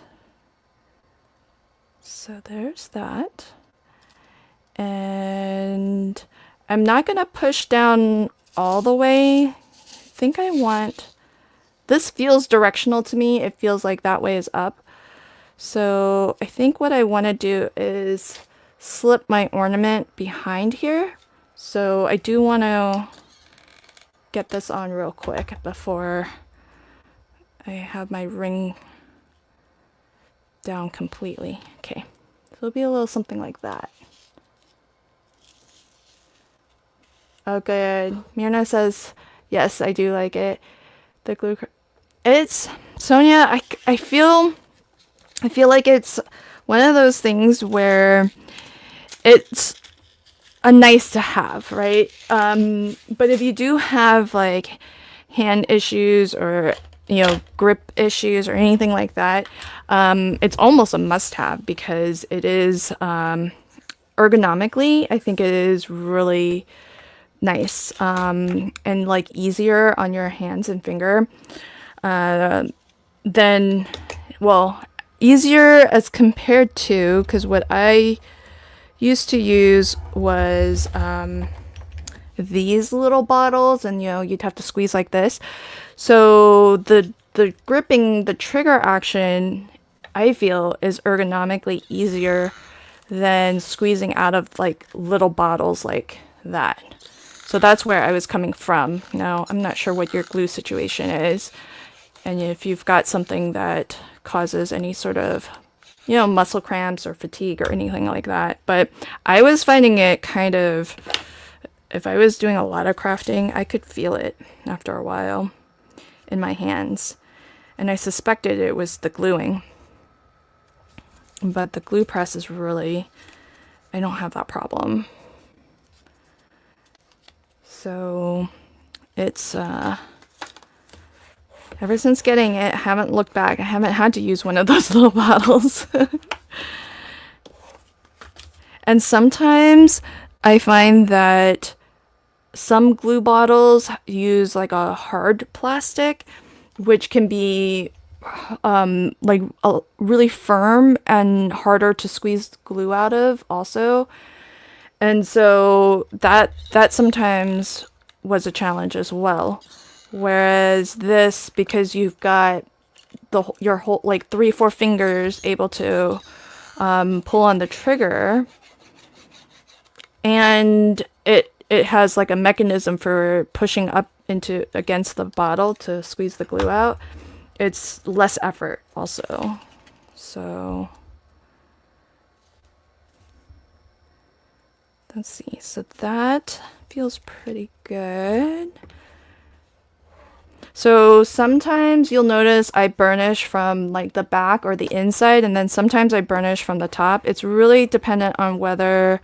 [SPEAKER 2] So there's that. And I'm not gonna push down all the way. I think I want, this feels directional to me. It feels like that way is up. So I think what I want to do is slip my ornament behind here. So I do want to get this on real quick before I have my ring down completely. Okay, so it'll be a little something like that. Oh, good. Myrna says, yes, I do like it. The glue, it's, Sonia, I feel like it's one of those things where it's a nice to have, right? But if you do have like hand issues or, you know, grip issues or anything like that, it's almost a must have, because it is, ergonomically, I think it is really nice, and like easier on your hands and finger, than, well, easier as compared to, because what I used to use was these little bottles, and you know, you'd have to squeeze like this. So the gripping, the trigger action, I feel, is ergonomically easier than squeezing out of like little bottles like that. So that's where I was coming from. Now, I'm not sure what your glue situation is, and if you've got something that causes any sort of, you know, muscle cramps or fatigue or anything like that. But I was finding it kind of, if I was doing a lot of crafting, I could feel it after a while in my hands. And I suspected it was the gluing. But the glue press is really, I don't have that problem. So it's, ever since getting it, I haven't looked back. I haven't had to use one of those little bottles. And sometimes I find that some glue bottles use like a hard plastic, which can be like really firm and harder to squeeze glue out of also. And so that sometimes was a challenge as well. Whereas this, because you've got your whole like 3-4 fingers able to pull on the trigger, and it has like a mechanism for pushing up into against the bottle to squeeze the glue out. It's less effort also. So let's see. So that feels pretty good. So sometimes you'll notice I burnish from like the back or the inside, and then sometimes I burnish from the top. It's really dependent on whether,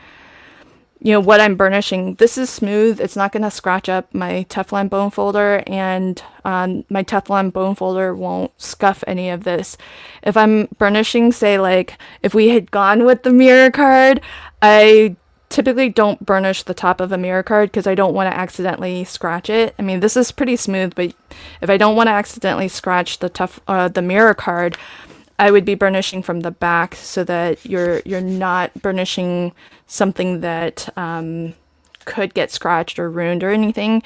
[SPEAKER 2] you know, what I'm burnishing. This is smooth. It's not going to scratch up my Teflon bone folder, and my Teflon bone folder won't scuff any of this. If I'm burnishing, say like if we had gone with the mirror card, I typically don't burnish the top of a mirror card because I don't want to accidentally scratch it. I mean, this is pretty smooth, but if I don't want to accidentally scratch the mirror card, I would be burnishing from the back so that you're not burnishing something that could get scratched or ruined or anything,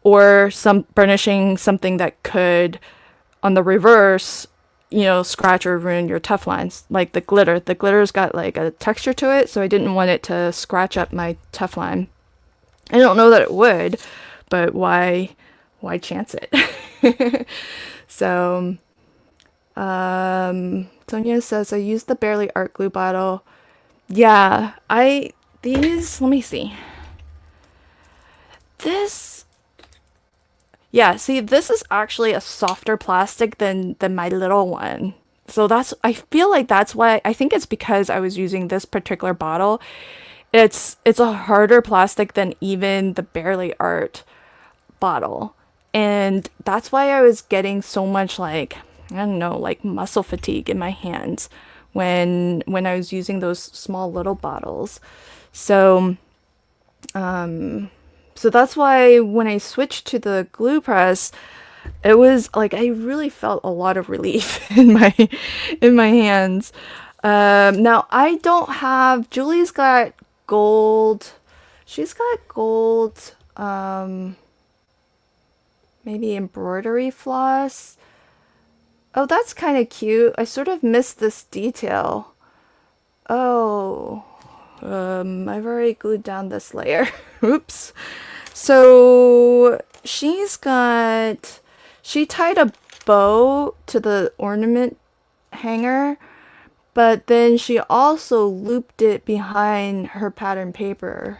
[SPEAKER 2] or burnishing something that could, on the reverse, you know, scratch or ruin your Teflons, like the glitter. The glitter's got like a texture to it, so I didn't want it to scratch up my Teflon. I don't know that it would, but why chance it? So, Sonia says, I used the Barely Art glue bottle. Yeah, let me see. Yeah, see, this is actually a softer plastic than my little one. So I feel like that's why, I think it's because I was using this particular bottle. It's a harder plastic than even the Barely Art bottle. And that's why I was getting so much like, I don't know, like muscle fatigue in my hands when I was using those small little bottles. So, so that's why when I switched to the glue press, it was like I really felt a lot of relief in my hands. Now I don't have. Julie's got gold. She's got gold. Maybe embroidery floss. Oh, that's kind of cute. I sort of missed this detail. Oh. I've already glued down this layer. Oops. So she tied a bow to the ornament hanger, but then she also looped it behind her pattern paper,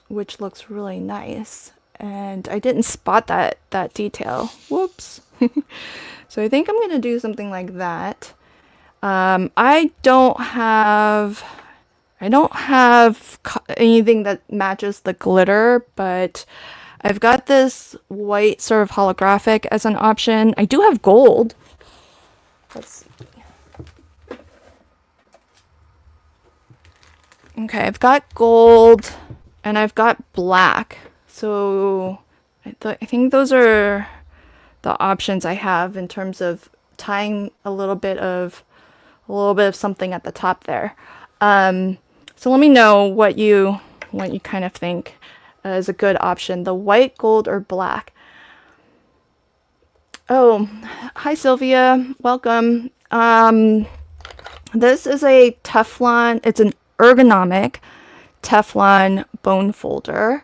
[SPEAKER 2] which looks really nice. And I didn't spot that detail. Whoops. So I think I'm gonna do something like that. I don't have anything that matches the glitter, but I've got this white sort of holographic as an option. I do have gold. Let's see. Okay, I've got gold and I've got black. So I think those are the options I have in terms of tying a little bit of something at the top there. So let me know what you kind of think is a good option, the white, gold, or black. Oh, hi Sylvia, welcome. This is a Teflon, it's an ergonomic Teflon bone folder,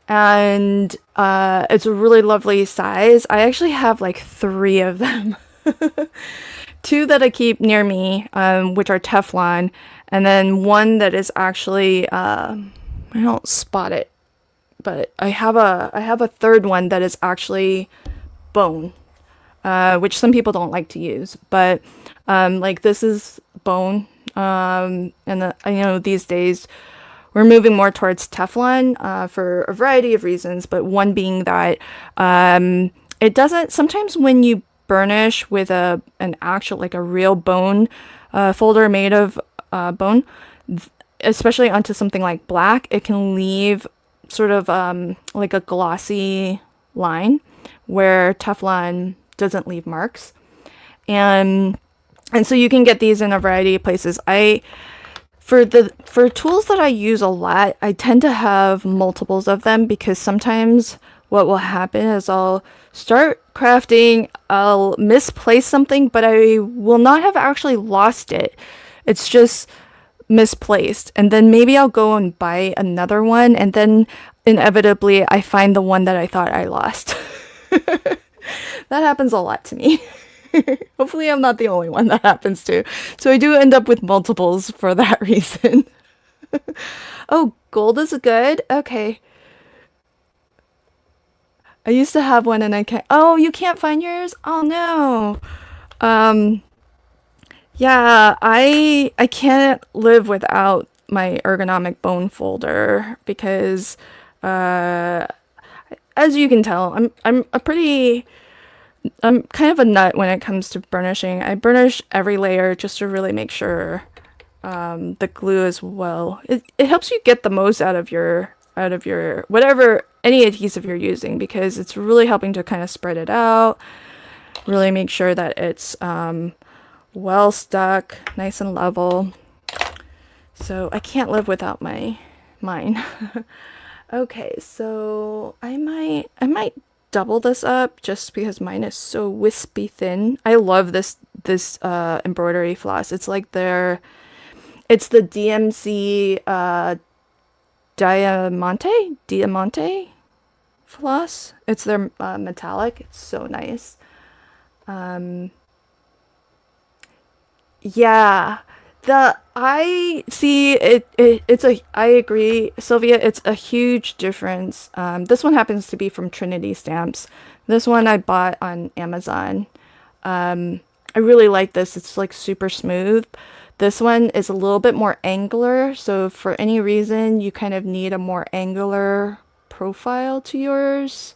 [SPEAKER 2] and it's a really lovely size. I actually have like 3 of them. 2 that I keep near me, which are Teflon, and then one that is actually, I don't spot it, but I have a third one that is actually bone, which some people don't like to use, but like this is bone, and I know these days we're moving more towards Teflon for a variety of reasons, but one being that it doesn't, sometimes when you burnish with an actual, like a real bone folder made of bone, especially onto something like black, it can leave sort of like a glossy line where Teflon doesn't leave marks. And so you can get these in a variety of places. for tools that I use a lot, I tend to have multiples of them because sometimes what will happen is I'll start crafting, I'll misplace something, but I will not have actually lost it. It's just misplaced. And then maybe I'll go and buy another one, and then inevitably I find the one that I thought I lost. That happens a lot to me. Hopefully, I'm not the only one that happens to. So I do end up with multiples for that reason. Oh, gold is good. Okay. I used to have one and I can't. Oh, you can't find yours? Oh no. Um, yeah, I can't live without my ergonomic bone folder because uh as you can tell, I'm kind of a nut when it comes to burnishing. I burnish every layer just to really make sure the glue as well. It helps you get the most out of your whatever any adhesive you're using because it's really helping to kind of spread it out, really make sure that it's well stuck, nice and level. So I can't live without mine. Okay, so I might double this up just because mine is so wispy thin. I love this embroidery floss. It's the DMC Diamante floss. It's their metallic. It's so nice. Um, yeah, the I see it's a I agree, Sylvia, it's a huge difference. This one happens to be from Trinity Stamps. This one I bought on Amazon. I really like this. It's like super smooth. This one is a little bit more angular, so if for any reason you kind of need a more angular profile to yours,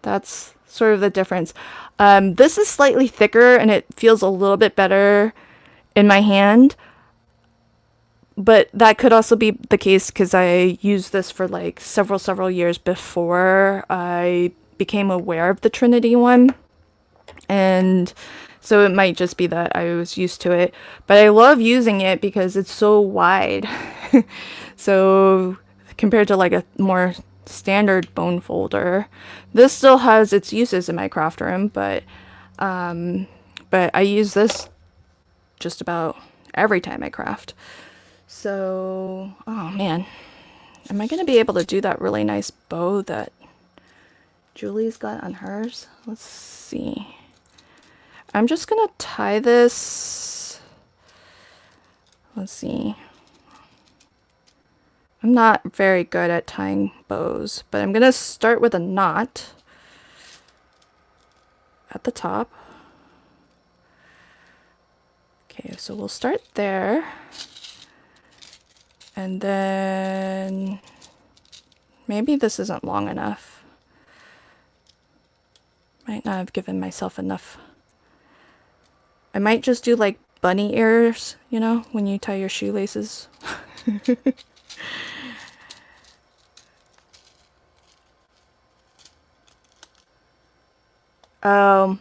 [SPEAKER 2] that's sort of the difference. This is slightly thicker and it feels a little bit better in my hand, but that could also be the case because I used this for like several years before I became aware of the Trinity one. And so it might just be that I was used to it. But I love using it because it's so wide. So compared to like a more standard bone folder, this still has its uses in my craft room, but I use this just about every time I craft. So, oh man, am I gonna be able to do that really nice bow that Julie's got on hers? Let's see. I'm just gonna tie this. Let's see. I'm not very good at tying bows, but I'm gonna start with a knot at the top. Okay, so we'll start there. And then maybe this isn't long enough. Might not have given myself enough. I might just do like bunny ears, you know, when you tie your shoelaces. Um,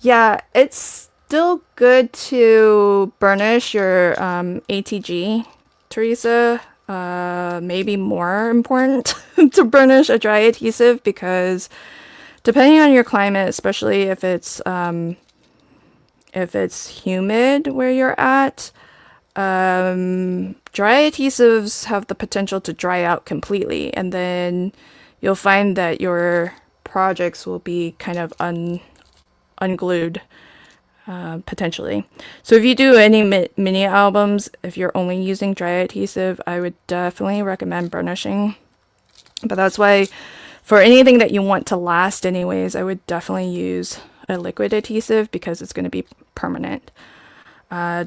[SPEAKER 2] yeah, it's still good to burnish your ATG, Teresa. Maybe more important to burnish a dry adhesive because depending on your climate, especially if it's humid where you're at, dry adhesives have the potential to dry out completely, and then you'll find that your projects will be kind of unglued, potentially. So if you do any mini albums, if you're only using dry adhesive, I would definitely recommend burnishing. But that's why for anything that you want to last anyways, I would definitely use a liquid adhesive because it's going to be permanent. The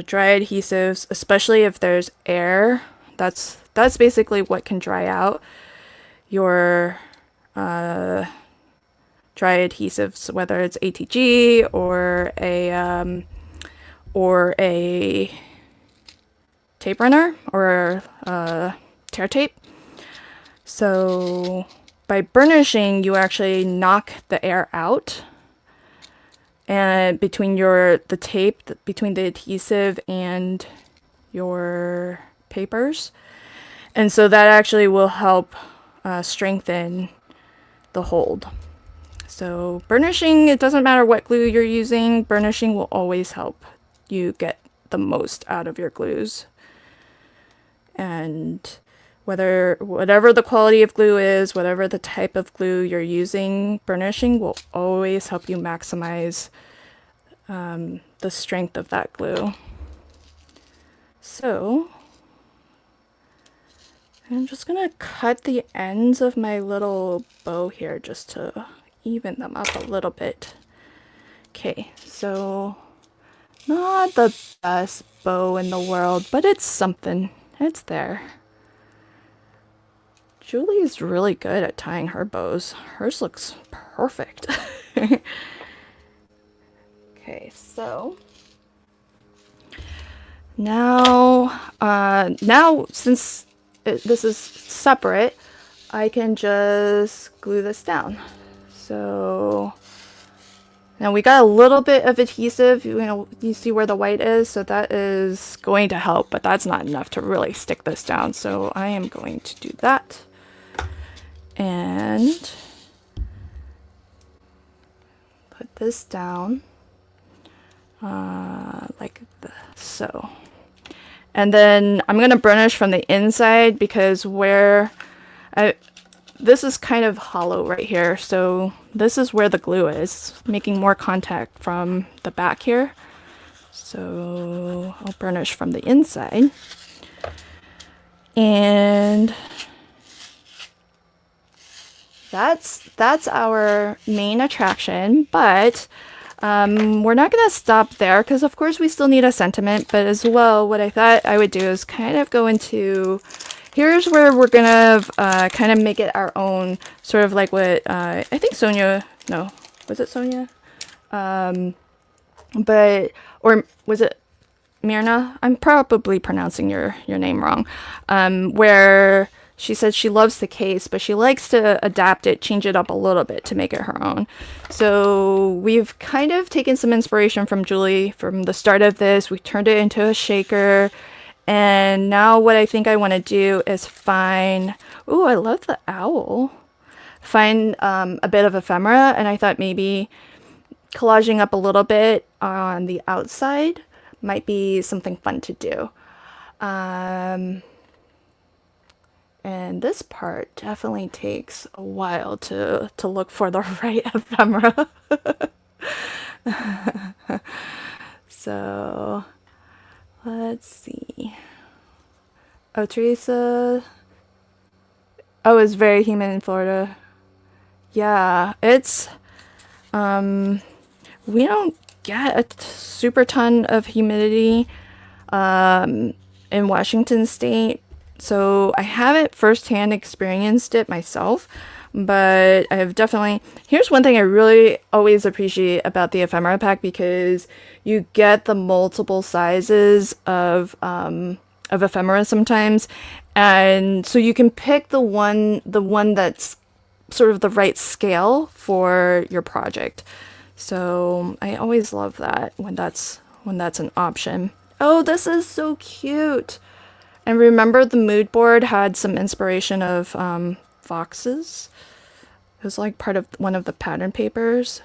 [SPEAKER 2] dry adhesives, especially if there's air, that's basically what can dry out your dry adhesives, whether it's ATG or a tape runner or tear tape. So by burnishing, you actually knock the air out, and between the tape, between the adhesive and your papers. And so that actually will help strengthen the hold. So burnishing, it doesn't matter what glue you're using, burnishing will always help you get the most out of your glues. And whatever the quality of glue is, whatever the type of glue you're using, burnishing will always help you maximize the strength of that glue. So I'm just gonna cut the ends of my little bow here just to even them up a little bit. Okay, so not the best bow in the world, but it's something. It's there. Julie's really good at tying her bows. Hers looks perfect. Okay, so now since this is separate, I can just glue this down. So now we got a little bit of adhesive, you see where the white is, so that is going to help, but that's not enough to really stick this down. So I am going to do that. And put this down like so. And then I'm going to burnish from the inside because this is kind of hollow right here. So this is where the glue is, making more contact from the back here. So I'll burnish from the inside. And that's our main attraction, but we're not going to stop there because of course we still need a sentiment, but as well what I thought I would do is kind of go into, here's where we're going to kind of make it our own, sort of like what I think Sonia, no, was it Sonia? Or was it Myrna? I'm probably pronouncing your name wrong. Where she said she loves the case, but she likes to adapt it, change it up a little bit to make it her own. So we've kind of taken some inspiration from Julie from the start of this. We turned it into a shaker. And now what I think I want to do is find, ooh, I love the owl. Find a bit of ephemera, and I thought maybe collaging up a little bit on the outside might be something fun to do. And this part definitely takes a while to look for the right ephemera. So let's see. Oh, Teresa. Oh, it's very humid in Florida. Yeah, it's we don't get a super ton of humidity in Washington State. So I haven't firsthand experienced it myself, but I have definitely, here's one thing I really always appreciate about the ephemera pack, because you get the multiple sizes of ephemera sometimes, and so you can pick the one that's sort of the right scale for your project. So I always love that when that's an option. Oh, this is so cute. And remember, the mood board had some inspiration of foxes. It was like part of one of the pattern papers.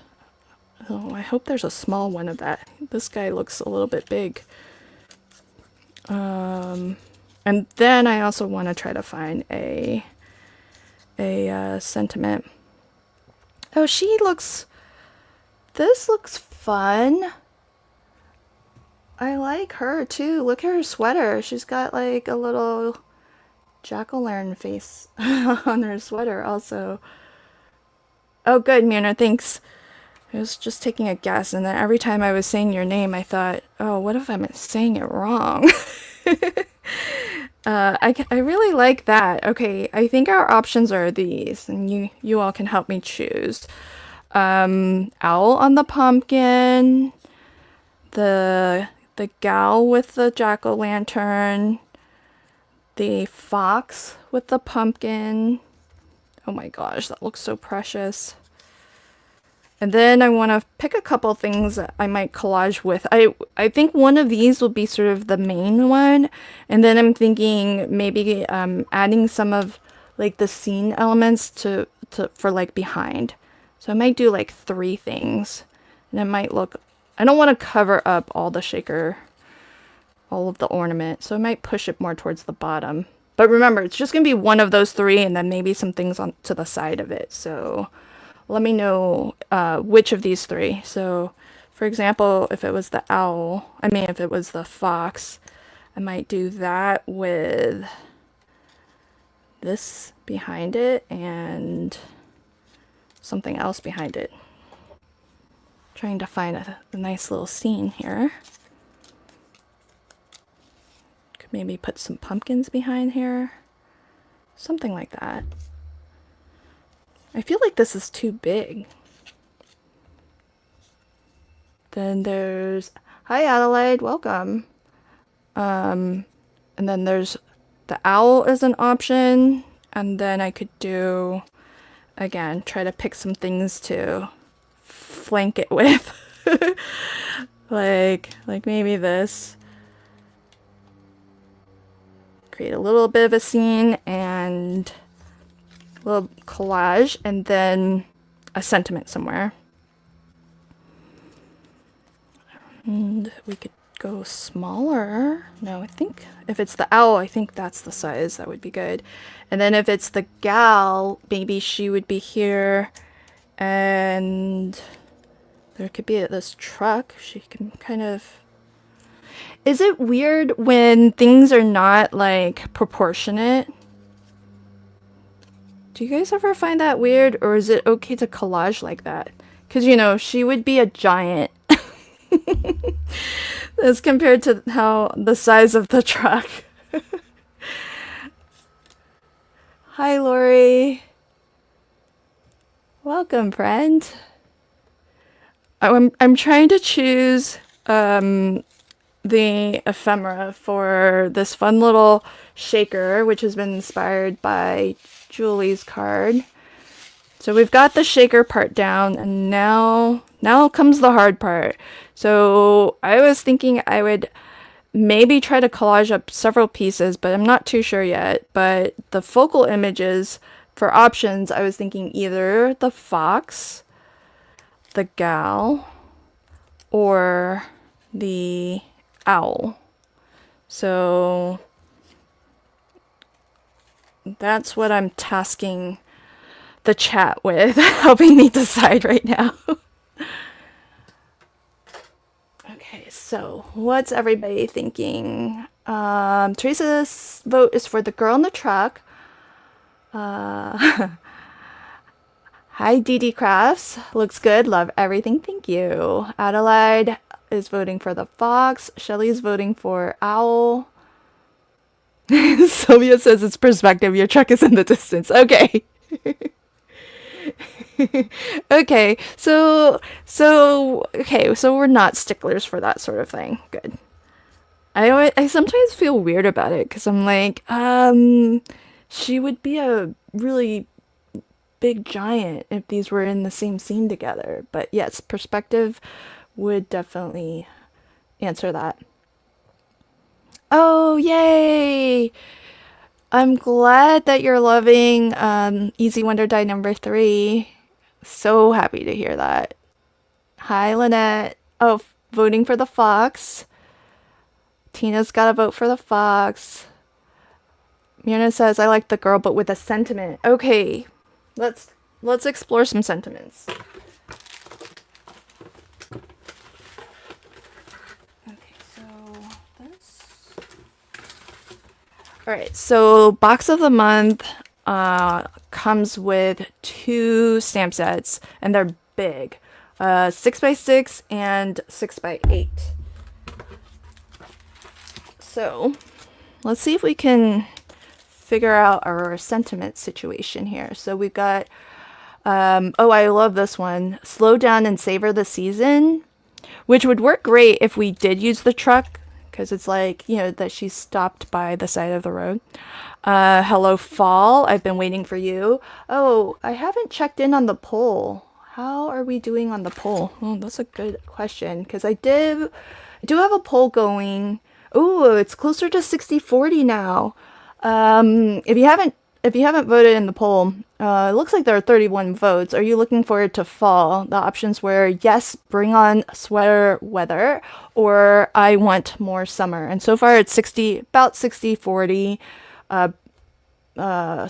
[SPEAKER 2] Oh, I hope there's a small one of that. This guy looks a little bit big. And then I also want to try to find a sentiment. Oh, this looks fun. I like her too. Look at her sweater. She's got like a little jack-o'-lantern face on her sweater also. Oh, good, Myrna, thanks. I was just taking a guess, and then every time I was saying your name, I thought, oh, what if I'm saying it wrong? I really like that. Okay, I think our options are these, and you all can help me choose. Owl on the pumpkin, the gal with the jack-o'-lantern, the fox with the pumpkin. Oh my gosh, that looks so precious. And then I want to pick a couple things that I might collage with. I think one of these will be sort of the main one. And then I'm thinking maybe adding some of like the scene elements for like behind. So I might do like 3 things. And it might look, I don't want to cover up all the shaker, all of the ornament. So I might push it more towards the bottom. But remember, it's just going to be one of those 3 and then maybe some things on to the side of it. So let me know which of these 3. So, for example, if it was the owl, if it was the fox, I might do that with this behind it and something else behind it. Trying to find a nice little scene here. Could maybe put some pumpkins behind here. Something like that. I feel like this is too big. Then there's, hi Adelaide, welcome. And then there's the owl as an option. And then I could do, again, try to pick some things to flank it with. like maybe this. Create a little bit of a scene and little collage, and then a sentiment somewhere. And we could go smaller. No, I think if it's the owl, I think that's the size that would be good. And then if it's the gal, maybe she would be here, and there could be this truck. She can kind of... Is it weird when things are not like proportionate? Do you guys ever find that weird, or is it okay to collage like that? Because, you know, she would be a giant as compared to how the size of the truck. Hi, Lori. Welcome, friend. I'm trying to choose the ephemera for this fun little shaker, which has been inspired by Julie's card. So we've got the shaker part down, and now comes the hard part. So I was thinking I would maybe try to collage up several pieces, but I'm not too sure yet. But the focal images for options, I was thinking either the fox, the gal, or the owl. So that's what I'm tasking the chat with, helping me decide right now. Okay, so what's everybody thinking? Teresa's vote is for the girl in the truck. Hi, DD Crafts. Looks good. Love everything. Thank you. Adelaide is voting for the fox. Shelly's voting for owl. Sylvia says it's perspective. Your truck is in the distance. Okay. Okay. So we're not sticklers for that sort of thing. Good. I sometimes feel weird about it because I'm like, she would be a really big giant if these were in the same scene together. But yes, perspective would definitely answer that. Oh, yay! I'm glad that you're loving Easy Wonder Die number 3. So happy to hear that. Hi, Lynette. Oh, voting for the fox. Tina's got to vote for the fox. Myrna says, I like the girl, but with a sentiment. Okay, let's explore some sentiments. Alright, so box of the month comes with 2 stamp sets, and they're big. 6x6 and 6x8. So, let's see if we can figure out our sentiment situation here. So we've got, oh, I love this one. Slow down and savor the season, which would work great if we did use the truck, because it's like, you know, that she stopped by the side of the road. Hello, fall. I've been waiting for you. Oh, I haven't checked in on the poll. how are we doing on the poll? Oh, that's a good question, because I do have a poll going. Oh, it's closer to 60-40 now. If you haven't voted in the poll, it looks like there are 31 votes. Are you looking for it to fall? The options were yes, bring on sweater weather, or I want more summer. And so far it's about 60-40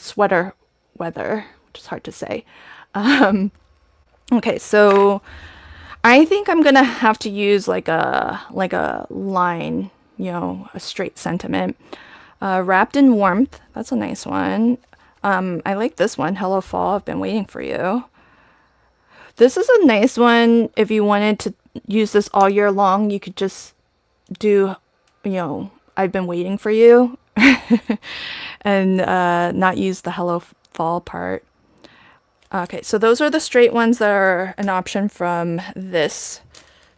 [SPEAKER 2] sweater weather, which is hard to say. Okay, so I think I'm gonna have to use like a line, a straight sentiment. Wrapped in warmth. That's a nice one. I like this one. Hello fall. I've been waiting for you. This is a nice one. If you wanted to use this all year long, you could just do, I've been waiting for you, and not use the hello fall part. Okay, so those are the straight ones that are an option from this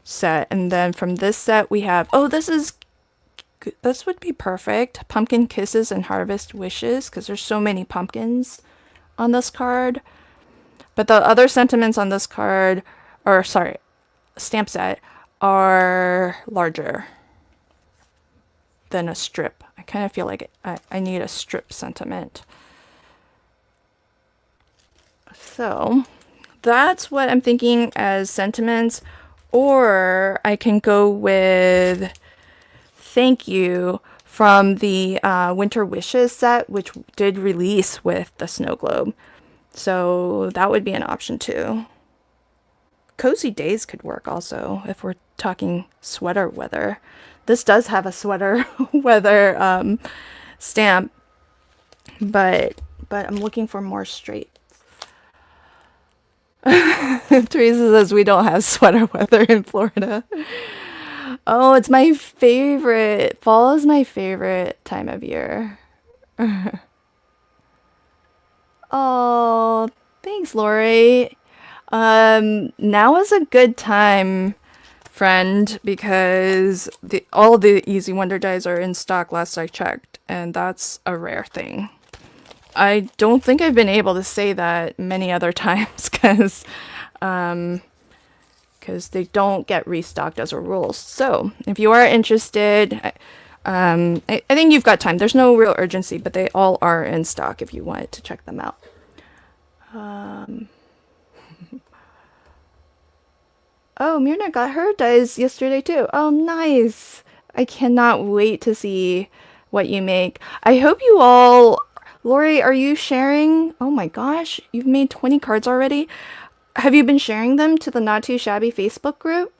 [SPEAKER 2] set. And then from this set we have, this would be perfect. Pumpkin Kisses and Harvest Wishes, because there's so many pumpkins on this card. But the other sentiments on this card, or sorry, stamp set, are larger than a strip. I kind of feel like I need a strip sentiment. So that's what I'm thinking as sentiments, or I can go with thank you from the Winter Wishes set, which did release with the snow globe. So that would be an option too. Cozy Days could work also if we're talking sweater weather. This does have a sweater weather stamp, but I'm looking for more straight. Teresa says we don't have sweater weather in Florida. Oh, it's my favorite. Fall is my favorite time of year. Oh, thanks, Lori. Now is a good time, friend, because all the Easy Wonder dies are in stock last I checked, and that's a rare thing. I don't think I've been able to say that many other times, because they don't get restocked as a rule. So if you are interested, I think you've got time. There's no real urgency, but they all are in stock if you wanted to check them out. Oh, Myrna got her dies yesterday too. Oh, nice. I cannot wait to see what you make. I hope you all... Lori, are you sharing? Oh my gosh, you've made 20 cards already. Have you been sharing them to the Not Too Shabby Facebook group?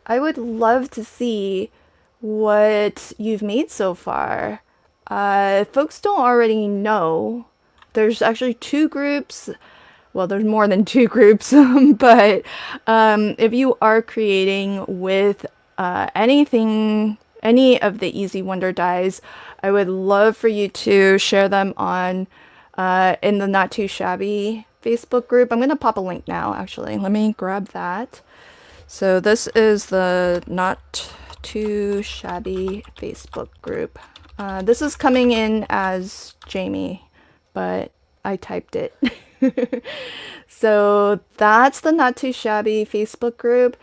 [SPEAKER 2] I would love to see what you've made so far. Folks don't already know. There's actually 2 groups. Well, there's more than 2 groups, but if you are creating with anything, any of the Easy Wonder dies, I would love for you to share them on in the Not Too Shabby Facebook group. I'm going to pop a link now, actually. Let me grab that. So this is the Not Too Shabby Facebook group. This is coming in as Jamie, but I typed it. So that's the Not Too Shabby Facebook group.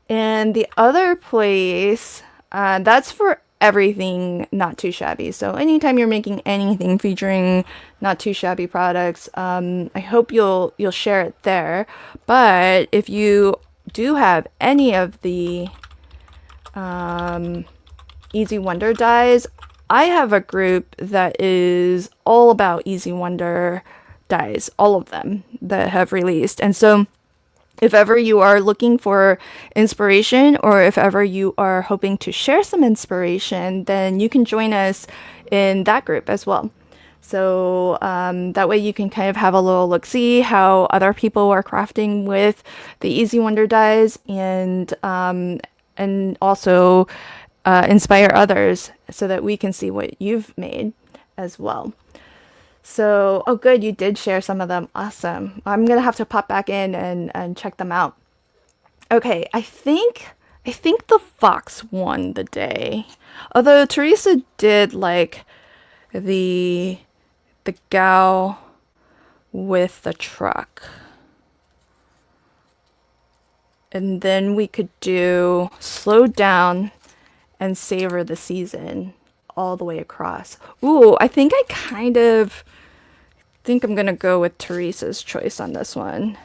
[SPEAKER 2] And the other place, that's for everything Not Too Shabby. So anytime you're making anything featuring Not Too Shabby products, I hope you'll share it there. But if you do have any of the Easy Wonder dies, I have a group that is all about Easy Wonder dies, all of them that have released. And so if ever you are looking for inspiration, or if ever you are hoping to share some inspiration, then you can join us in that group as well. So that way you can kind of have a little look-see how other people are crafting with the Easy Wonder dies, and also inspire others so that we can see what you've made as well. So, oh good, you did share some of them. Awesome. I'm gonna have to pop back in and check them out. Okay, I think the fox won the day. Although Teresa did like the gal with the truck. And then we could do slow down and savor the season all the way across. Ooh, I think I'm gonna go with Teresa's choice on this one.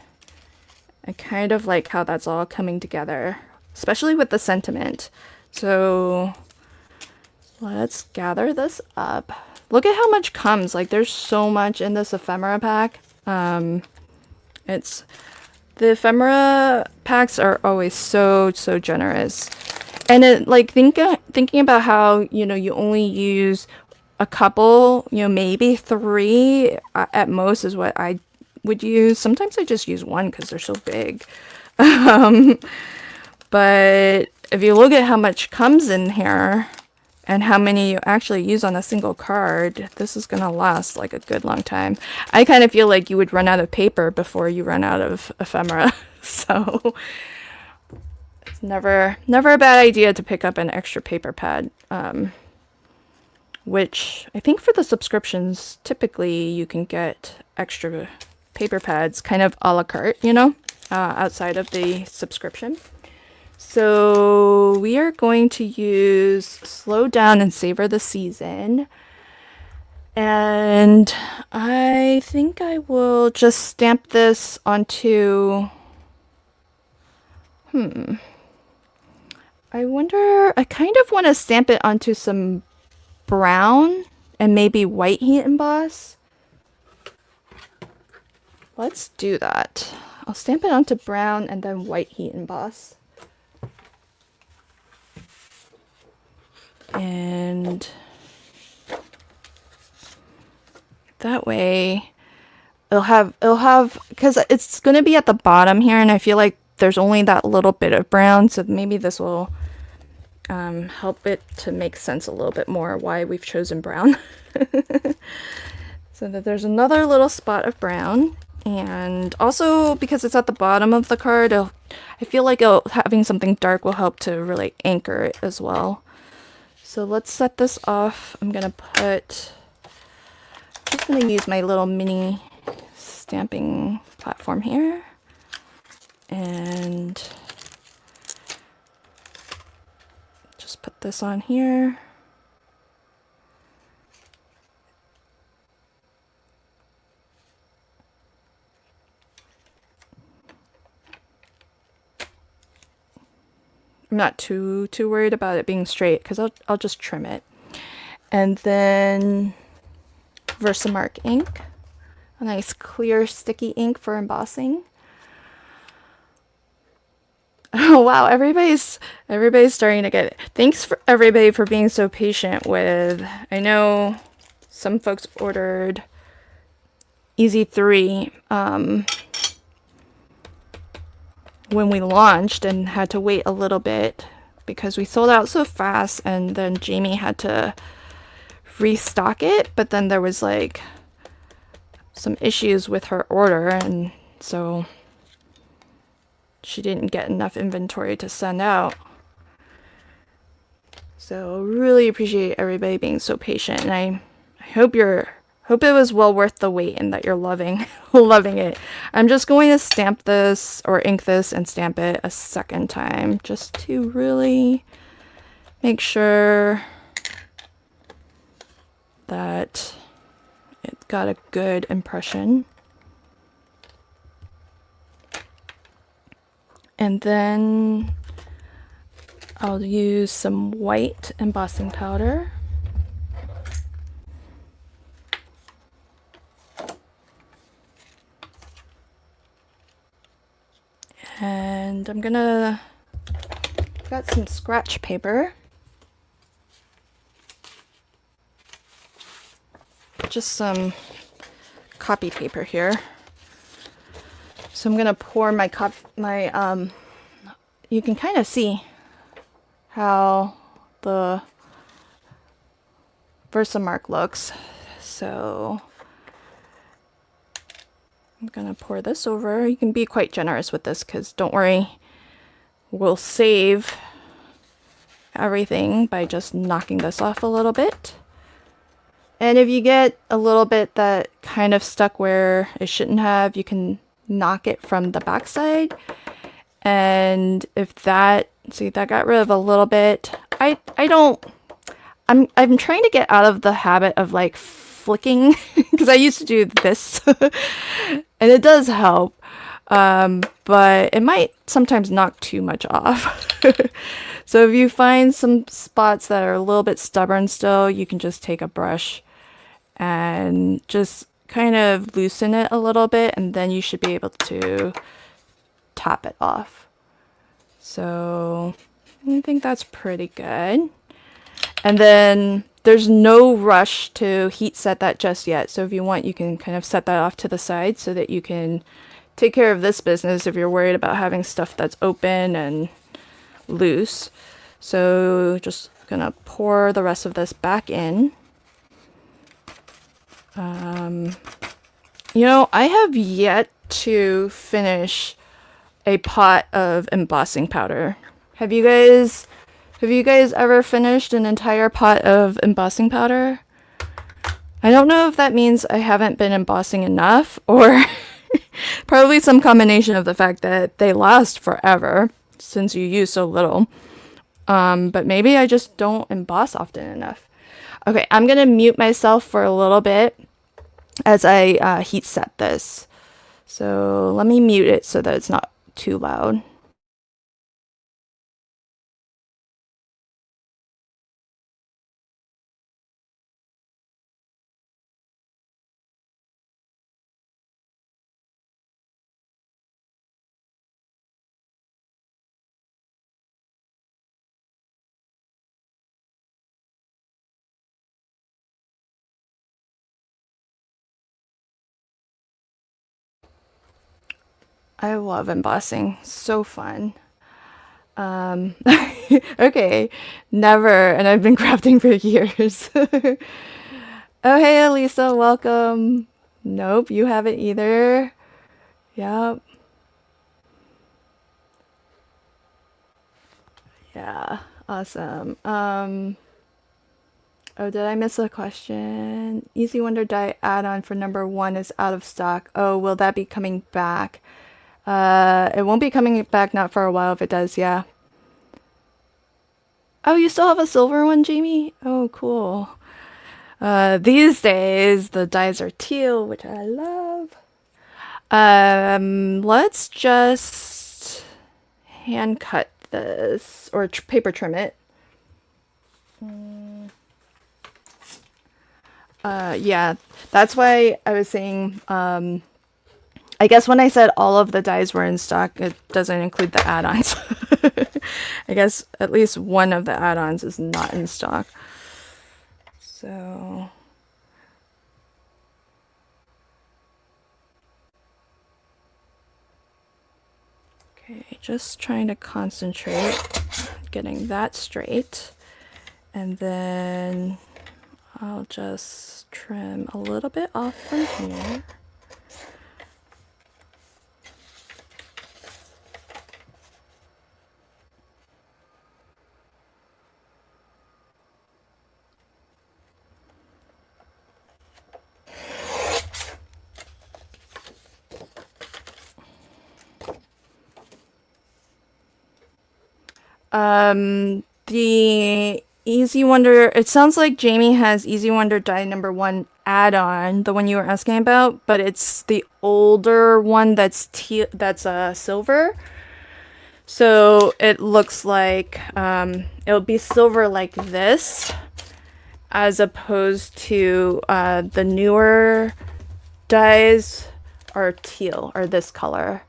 [SPEAKER 2] I kind of like how that's all coming together, especially with the sentiment. So let's gather this up. Look at how much comes. Like, there's so much in this ephemera pack. It's the ephemera packs are always so generous. And it, like, thinking about how, you know, you only use a couple, you know, maybe 3 at most is what I would use. Sometimes I just use 1 because they're so big. But if you look at how much comes in here and how many you actually use on a single card, this is gonna last like a good long time. I kind of feel like you would run out of paper before you run out of ephemera. So it's never a bad idea to pick up an extra paper pad. Which I think for the subscriptions, typically you can get extra paper pads kind of a la carte, you know, outside of the subscription. So we are going to use Slow Down and Savor the Season. And I think I will just stamp this onto... I wonder... I kind of want to stamp it onto some brown and maybe white heat emboss. Let's do that. I'll stamp it onto brown and then white heat emboss. And that way it'll have because it's going to be at the bottom here, and I feel like there's only that little bit of brown, so maybe this will help it to make sense a little bit more why we've chosen brown. So that there's another little spot of brown, and also because it's at the bottom of the card, I feel like having something dark will help to really anchor it as well. So let's set this off. I'm just gonna use my little mini stamping platform here, and just put this on here. I'm not too worried about it being straight because I'll just trim it. And then Versamark ink, a nice clear sticky ink for embossing. Oh wow, everybody's starting to get it. Thanks for everybody for being so patient with. I know some folks ordered Easy 3 when we launched and had to wait a little bit because we sold out so fast, and then Jamie had to restock it, but then there was like some issues with her order, and so she didn't get enough inventory to send out. So really appreciate everybody being so patient, and I hope it was well worth the wait and that you're loving it. I'm just going to stamp this or ink this and stamp it a second time just to really make sure that it got a good impression. And then I'll use some white embossing powder. And got some scratch paper. Just some copy paper here. So I'm gonna pour you can kind of see how the Versamark looks. So I'm gonna pour this over. You can be quite generous with this because don't worry, we'll save everything by just knocking this off a little bit. And if you get a little bit that kind of stuck where it shouldn't have, you can knock it from the backside And if that, see, that got rid of a little bit. I'm trying to get out of the habit of like flicking because I used to do this and it does help. But it might sometimes knock too much off. So if you find some spots that are a little bit stubborn still, you can just take a brush and just kind of loosen it a little bit, and then you should be able to top it off. So I think that's pretty good. And then there's no rush to heat set that just yet. So if you want, you can kind of set that off to the side so that you can take care of this business if you're worried about having stuff that's open and loose. So just gonna pour the rest of this back in. You know, I have yet to finish a pot of embossing powder. Have you guys ever finished an entire pot of embossing powder? I don't know if that means I haven't been embossing enough, or probably some combination of the fact that they last forever since you use so little. But maybe I just don't emboss often enough. Okay, I'm gonna mute myself for a little bit as I heat set this. So let me mute it so that it's not too loud. I love embossing. So fun. Okay, never, and I've been crafting for years. Oh, hey, Elisa, welcome. Nope, you haven't either. Yep. Yeah, awesome. Oh, did I miss a question? Easy Wonder Die add-on for #1 is out of stock. Oh, will that be coming back? It won't be coming back not for a while if it does, yeah. Oh, you still have a silver one, Jamie? Oh, cool. These days the dyes are teal, which I love. Let's just hand cut this or paper trim it. Yeah, that's why I was saying, I guess when I said all of the dyes were in stock, it doesn't include the add-ons. I guess at least one of the add-ons is not in stock. So okay, just trying to concentrate, getting that straight. And then I'll just trim a little bit off from here. The Easy Wonder, it sounds like Jamie has Easy Wonder Die #1 add-on, the one you were asking about, but it's the older one that's silver. So it looks like it'll be silver like this, as opposed to the newer dyes are teal, or this color.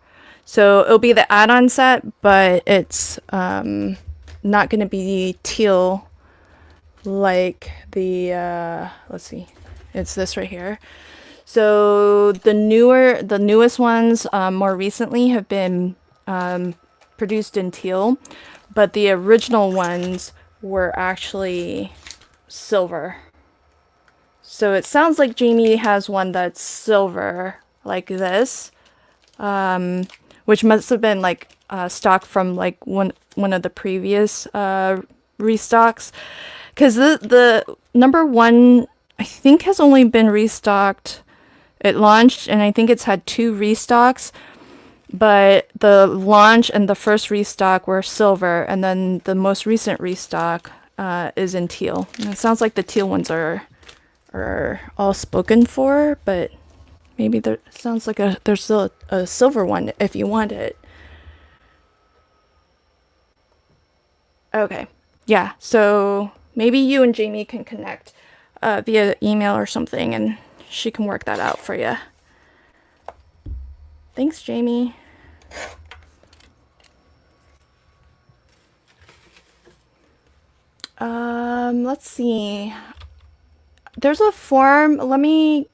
[SPEAKER 2] So it'll be the add-on set, but it's not going to be teal like the, let's see, it's this right here. So the newest ones more recently have been produced in teal, but the original ones were actually silver. So it sounds like Jamie has one that's silver like this, which must have been like stock from like one of the previous restocks, because the #1 I think has only been restocked. It launched and I think it's had 2 restocks, but the launch and the first restock were silver, and then the most recent restock is in teal. And it sounds like the teal ones are all spoken for, but maybe there sounds like there's still a silver one if you want it. Okay, yeah. So maybe you and Jamie can connect via email or something, and she can work that out for you. Thanks, Jamie. Let's see. There's a form. Let me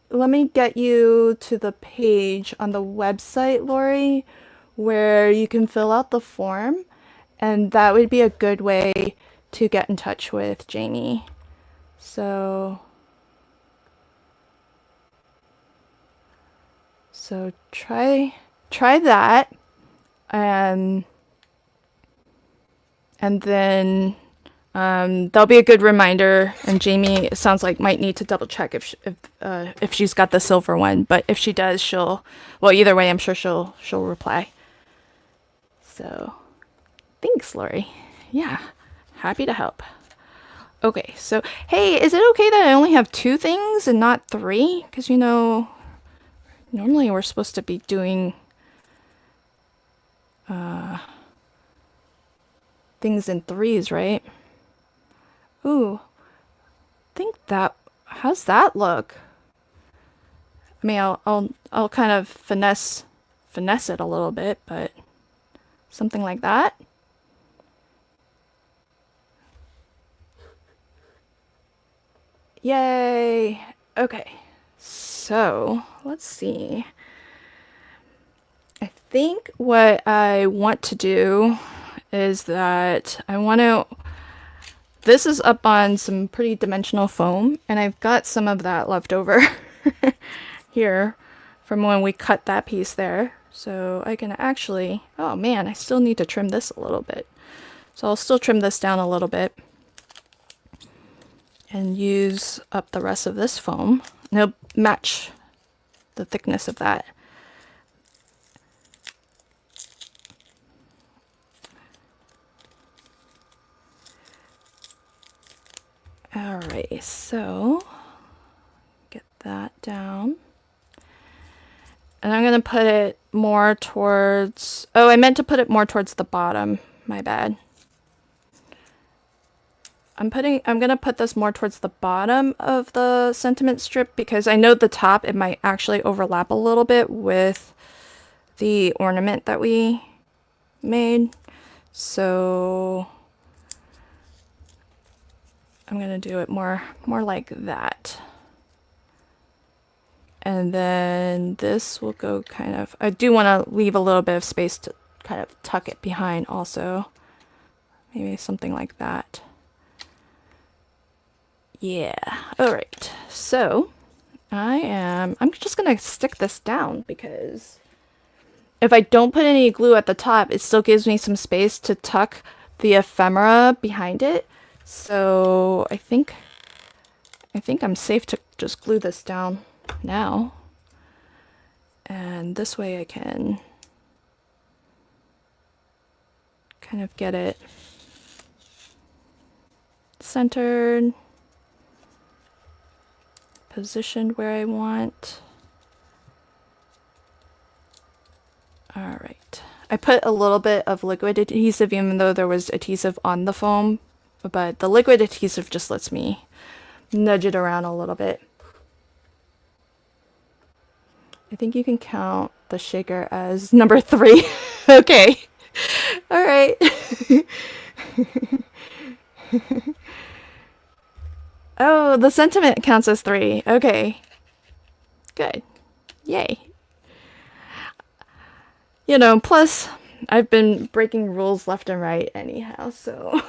[SPEAKER 2] get you to the page on the website, Lori, where you can fill out the form, and that would be a good way to get in touch with Jamie. So try that, and then that'll be a good reminder. And Jamie, it sounds like, might need to double check if she's got the silver one. But if she does, well, either way, I'm sure she'll reply. So thanks, Lori. Yeah, happy to help. Okay, so hey, is it okay that I only have 2 things and not 3? Because normally we're supposed to be doing things in 3s, right? Ooh, how's that look? I mean, I'll kind of finesse it a little bit, but something like that. Yay! Okay, so let's see. I think what I want to do is that this is up on some pretty dimensional foam, and I've got some of that left over here from when we cut that piece there. So I can actually, oh man, I still need to trim this a little bit. So I'll still trim this down a little bit and use up the rest of this foam. And it'll match the thickness of that. Alright, so get that down. And I'm going to put it more towards, oh, I meant to put it more towards the bottom. My bad. I'm going to put this more towards the bottom of the sentiment strip because I know the top, it might actually overlap a little bit with the ornament that we made. So I'm going to do it more like that. And then this will go kind of, I do want to leave a little bit of space to kind of tuck it behind also. Maybe something like that. Yeah. All right. So I'm just going to stick this down because if I don't put any glue at the top, it still gives me some space to tuck the ephemera behind it. So I think I'm safe to just glue this down now. And this way I can kind of get it centered, positioned where I want. All right. I put a little bit of liquid adhesive even though there was adhesive on the foam, but the liquid adhesive just lets me nudge it around a little bit. I think you can count the shaker as number 3. Okay. All right. Oh, the sentiment counts as 3. Okay. Good. Yay. You know, plus I've been breaking rules left and right anyhow, so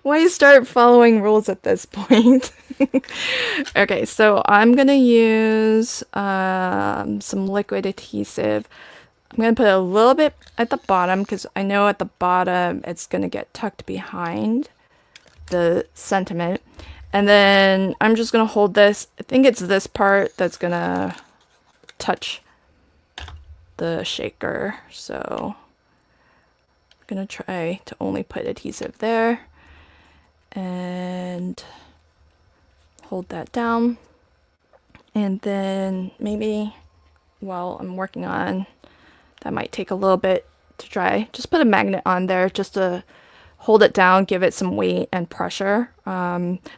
[SPEAKER 2] why start following rules at this point? Okay, so I'm gonna use some liquid adhesive. I'm gonna put a little bit at the bottom because I know at the bottom it's gonna get tucked behind the sentiment. And then I'm just gonna hold this. I think it's this part that's gonna touch the shaker. So I'm gonna try to only put adhesive there and hold that down. And then maybe while I'm working on, that might take a little bit to dry, just put a magnet on there just to hold it down, give it some weight and pressure.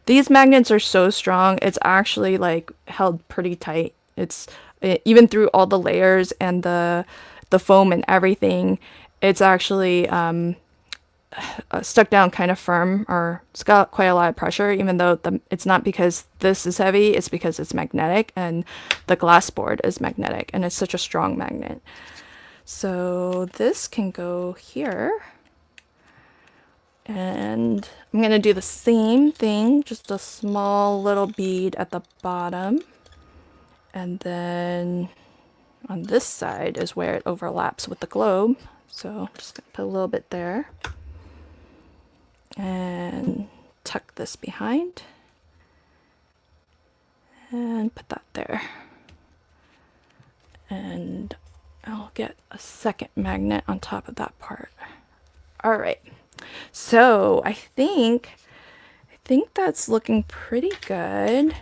[SPEAKER 2] These magnets are so strong, it's actually like held pretty tight. Even through all the layers and the foam and everything, it's actually stuck down kind of firm, or it's got quite a lot of pressure, even though it's not because this is heavy, it's because it's magnetic and the glass board is magnetic and it's such a strong magnet. So this can go here. And I'm going to do the same thing, just a small little bead at the bottom. And then on this side is where it overlaps with the globe. So just going to put a little bit there. And tuck this behind. And put that there. And I'll get a second magnet on top of that part. All right. So I think that's looking pretty good.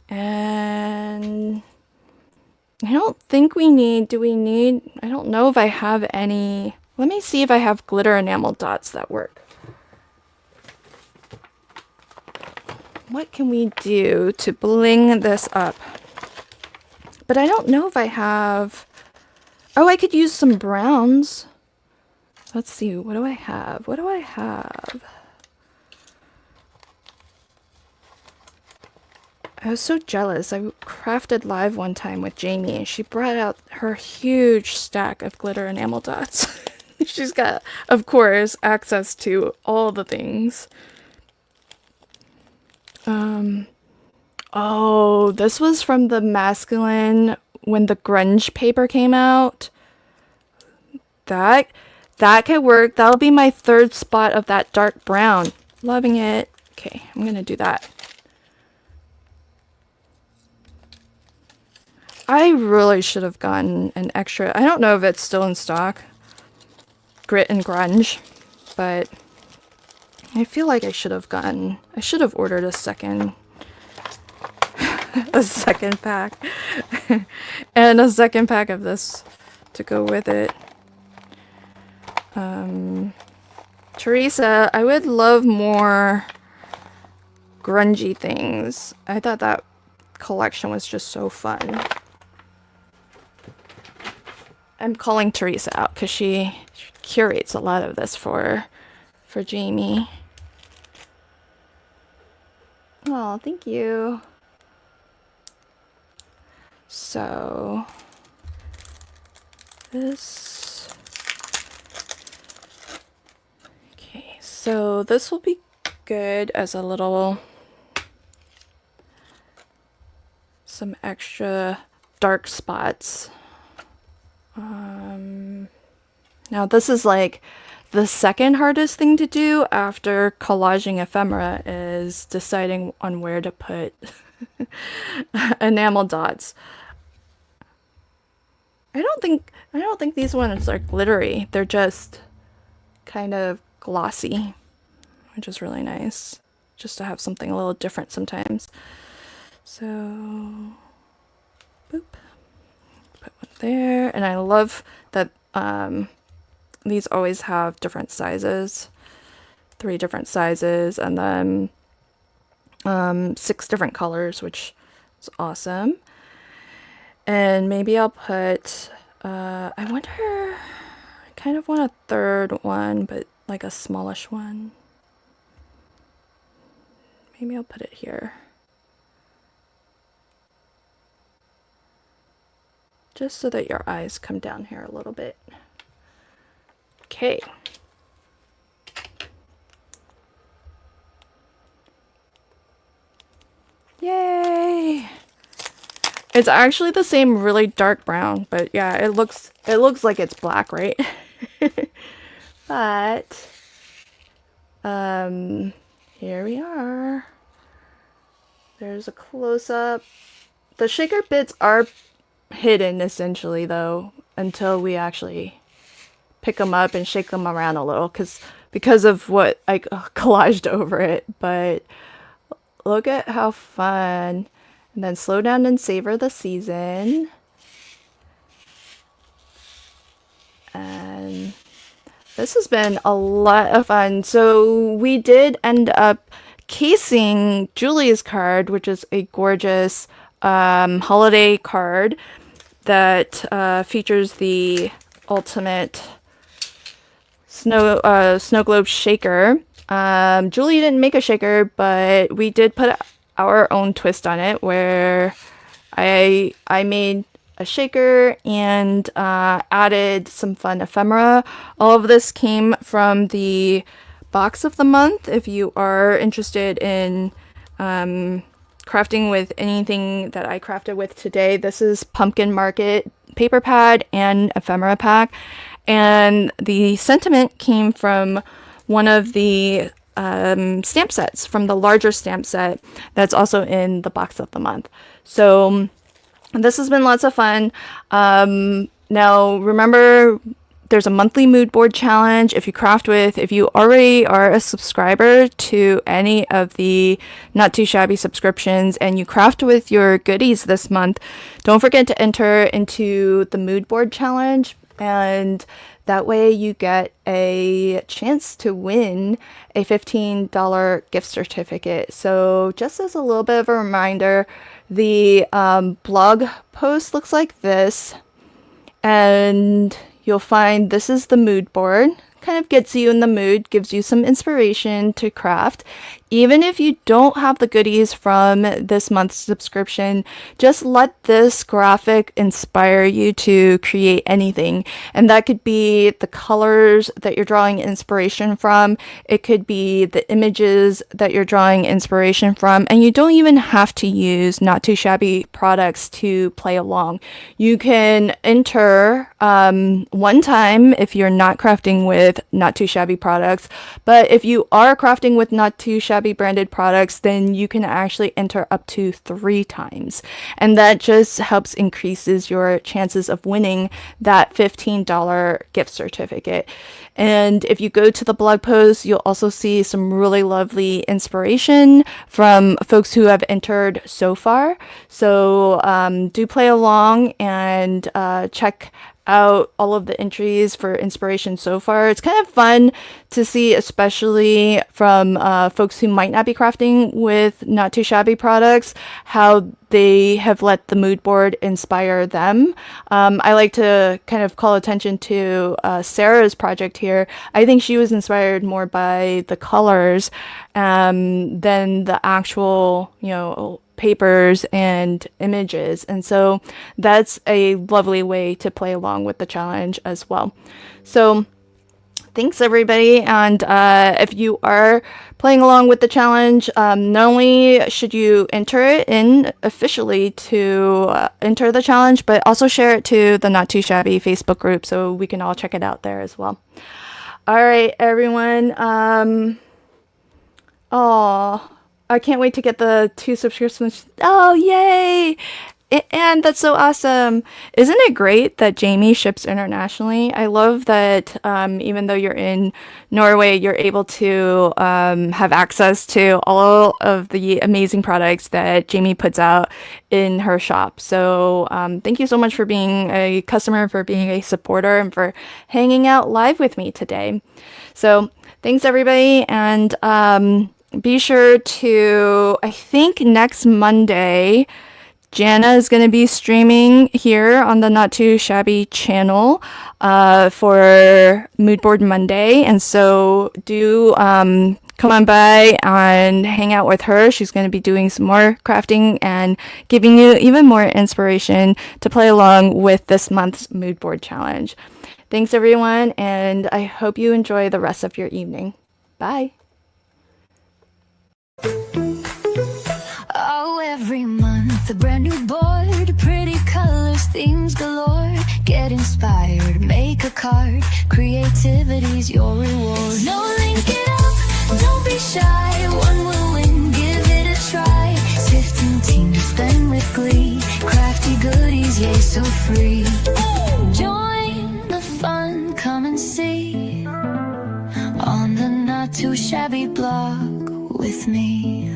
[SPEAKER 2] And I don't think I don't know if I have any. Let me see if I have glitter enamel dots that work. What can we do to bling this up? But I don't know if I have. Oh, I could use some browns. Let's see, what do I have? I was so jealous. I crafted live one time with Jamie and she brought out her huge stack of glitter enamel dots. She's got, of course, access to all the things. Oh, this was from the masculine when the grunge paper came out. That could work. That'll be my third spot of that dark brown. Loving it. Okay, I'm gonna do that. I really should have gotten an extra. I don't know if it's still in stock. Grit and grunge, but I feel like I should have ordered a second a second pack and a second pack of this to go with it. Teresa, I would love more grungy things. I thought that collection was just so fun. I'm calling Teresa out because she curates a lot of this for Jamie. Oh, thank you. So this. Okay, so this will be good as a little, some extra dark spots. Now this is like the second hardest thing to do after collaging ephemera, is deciding on where to put enamel dots. I don't think these ones are glittery. They're just kind of glossy, which is really nice, just to have something a little different sometimes. So, boop. Put one there, and I love that these always have different sizes, 3 different sizes, and then 6 different colors, which is awesome. And maybe I'll put, I wonder, I kind of want a third one, but like a smallish one. Maybe I'll put it here. Just so that your eyes come down here a little bit. Okay. Yay! It's actually the same really dark brown, but yeah, it looks like it's black, right? But here we are. There's a close-up. The shaker bits are hidden essentially though, until we actually pick them up and shake them around a little because of what I collaged over it. But look at how fun. And then slow down and savor the season. And this has been a lot of fun. So we did end up casing Julie's card, which is a gorgeous holiday card that features the ultimate snow globe shaker. Julie didn't make a shaker, but we did put our own twist on it, where I made a shaker and added some fun ephemera. All of this came from the box of the month. If you are interested in crafting with anything that I crafted with today, this is Pumpkin Market paper pad and ephemera pack. And the sentiment came from one of the stamp sets, from the larger stamp set that's also in the box of the month. So this has been lots of fun. Now remember, there's a monthly mood board challenge. If you already are a subscriber to any of the Not Too Shabby subscriptions and you craft with your goodies this month, don't forget to enter into the mood board challenge, and that way you get a chance to win a $15 gift certificate. So just as a little bit of a reminder, the blog post looks like this, and you'll find this is the mood board. Kind of gets you in the mood, gives you some inspiration to craft. Even if you don't have the goodies from this month's subscription, just let this graphic inspire you to create anything. And that could be the colors that you're drawing inspiration from. It could be the images that you're drawing inspiration from. And you don't even have to use Not Too Shabby products to play along. You can enter one time if you're not crafting with Not Too Shabby products. But if you are crafting with Not Too Shabby branded products, then you can actually enter up to 3 times. And that just helps increases your chances of winning that $15 gift certificate. And if you go to the blog post, you'll also see some really lovely inspiration from folks who have entered so far. So do play along and check out all of the entries for inspiration so far. It's kind of fun to see, especially from folks who might not be crafting with Not Too Shabby products, how they have let the mood board inspire them. I like to kind of call attention to Sarah's project here. I think she was inspired more by the colors than the actual, papers and images. And so that's a lovely way to play along with the challenge as well. So thanks everybody. And if you are playing along with the challenge, not only should you enter it in officially to enter the challenge, but also share it to the Not Too Shabby Facebook group so we can all check it out there as well. All right, everyone. I can't wait to get the 2 subscriptions. Oh, yay! And that's so awesome. Isn't it great that Jamie ships internationally? I love that even though you're in Norway, you're able to have access to all of the amazing products that Jamie puts out in her shop. So thank you so much for being a customer, for being a supporter, and for hanging out live with me today. So thanks, everybody. And be sure to, I think next Monday, Jana is going to be streaming here on the Not Too Shabby channel for Mood Board Monday. And so do come on by and hang out with her. She's going to be doing some more crafting and giving you even more inspiration to play along with this month's Mood Board Challenge. Thanks, everyone, and I hope you enjoy the rest of your evening. Bye.
[SPEAKER 1] Oh, every month a brand new board, pretty colors, themes galore. Get inspired, make a card, creativity's your reward. No, link it up, don't be shy, one will win, give it a try. 15 teams, spend with glee, crafty goodies, yay, so free. Join shabby block with me.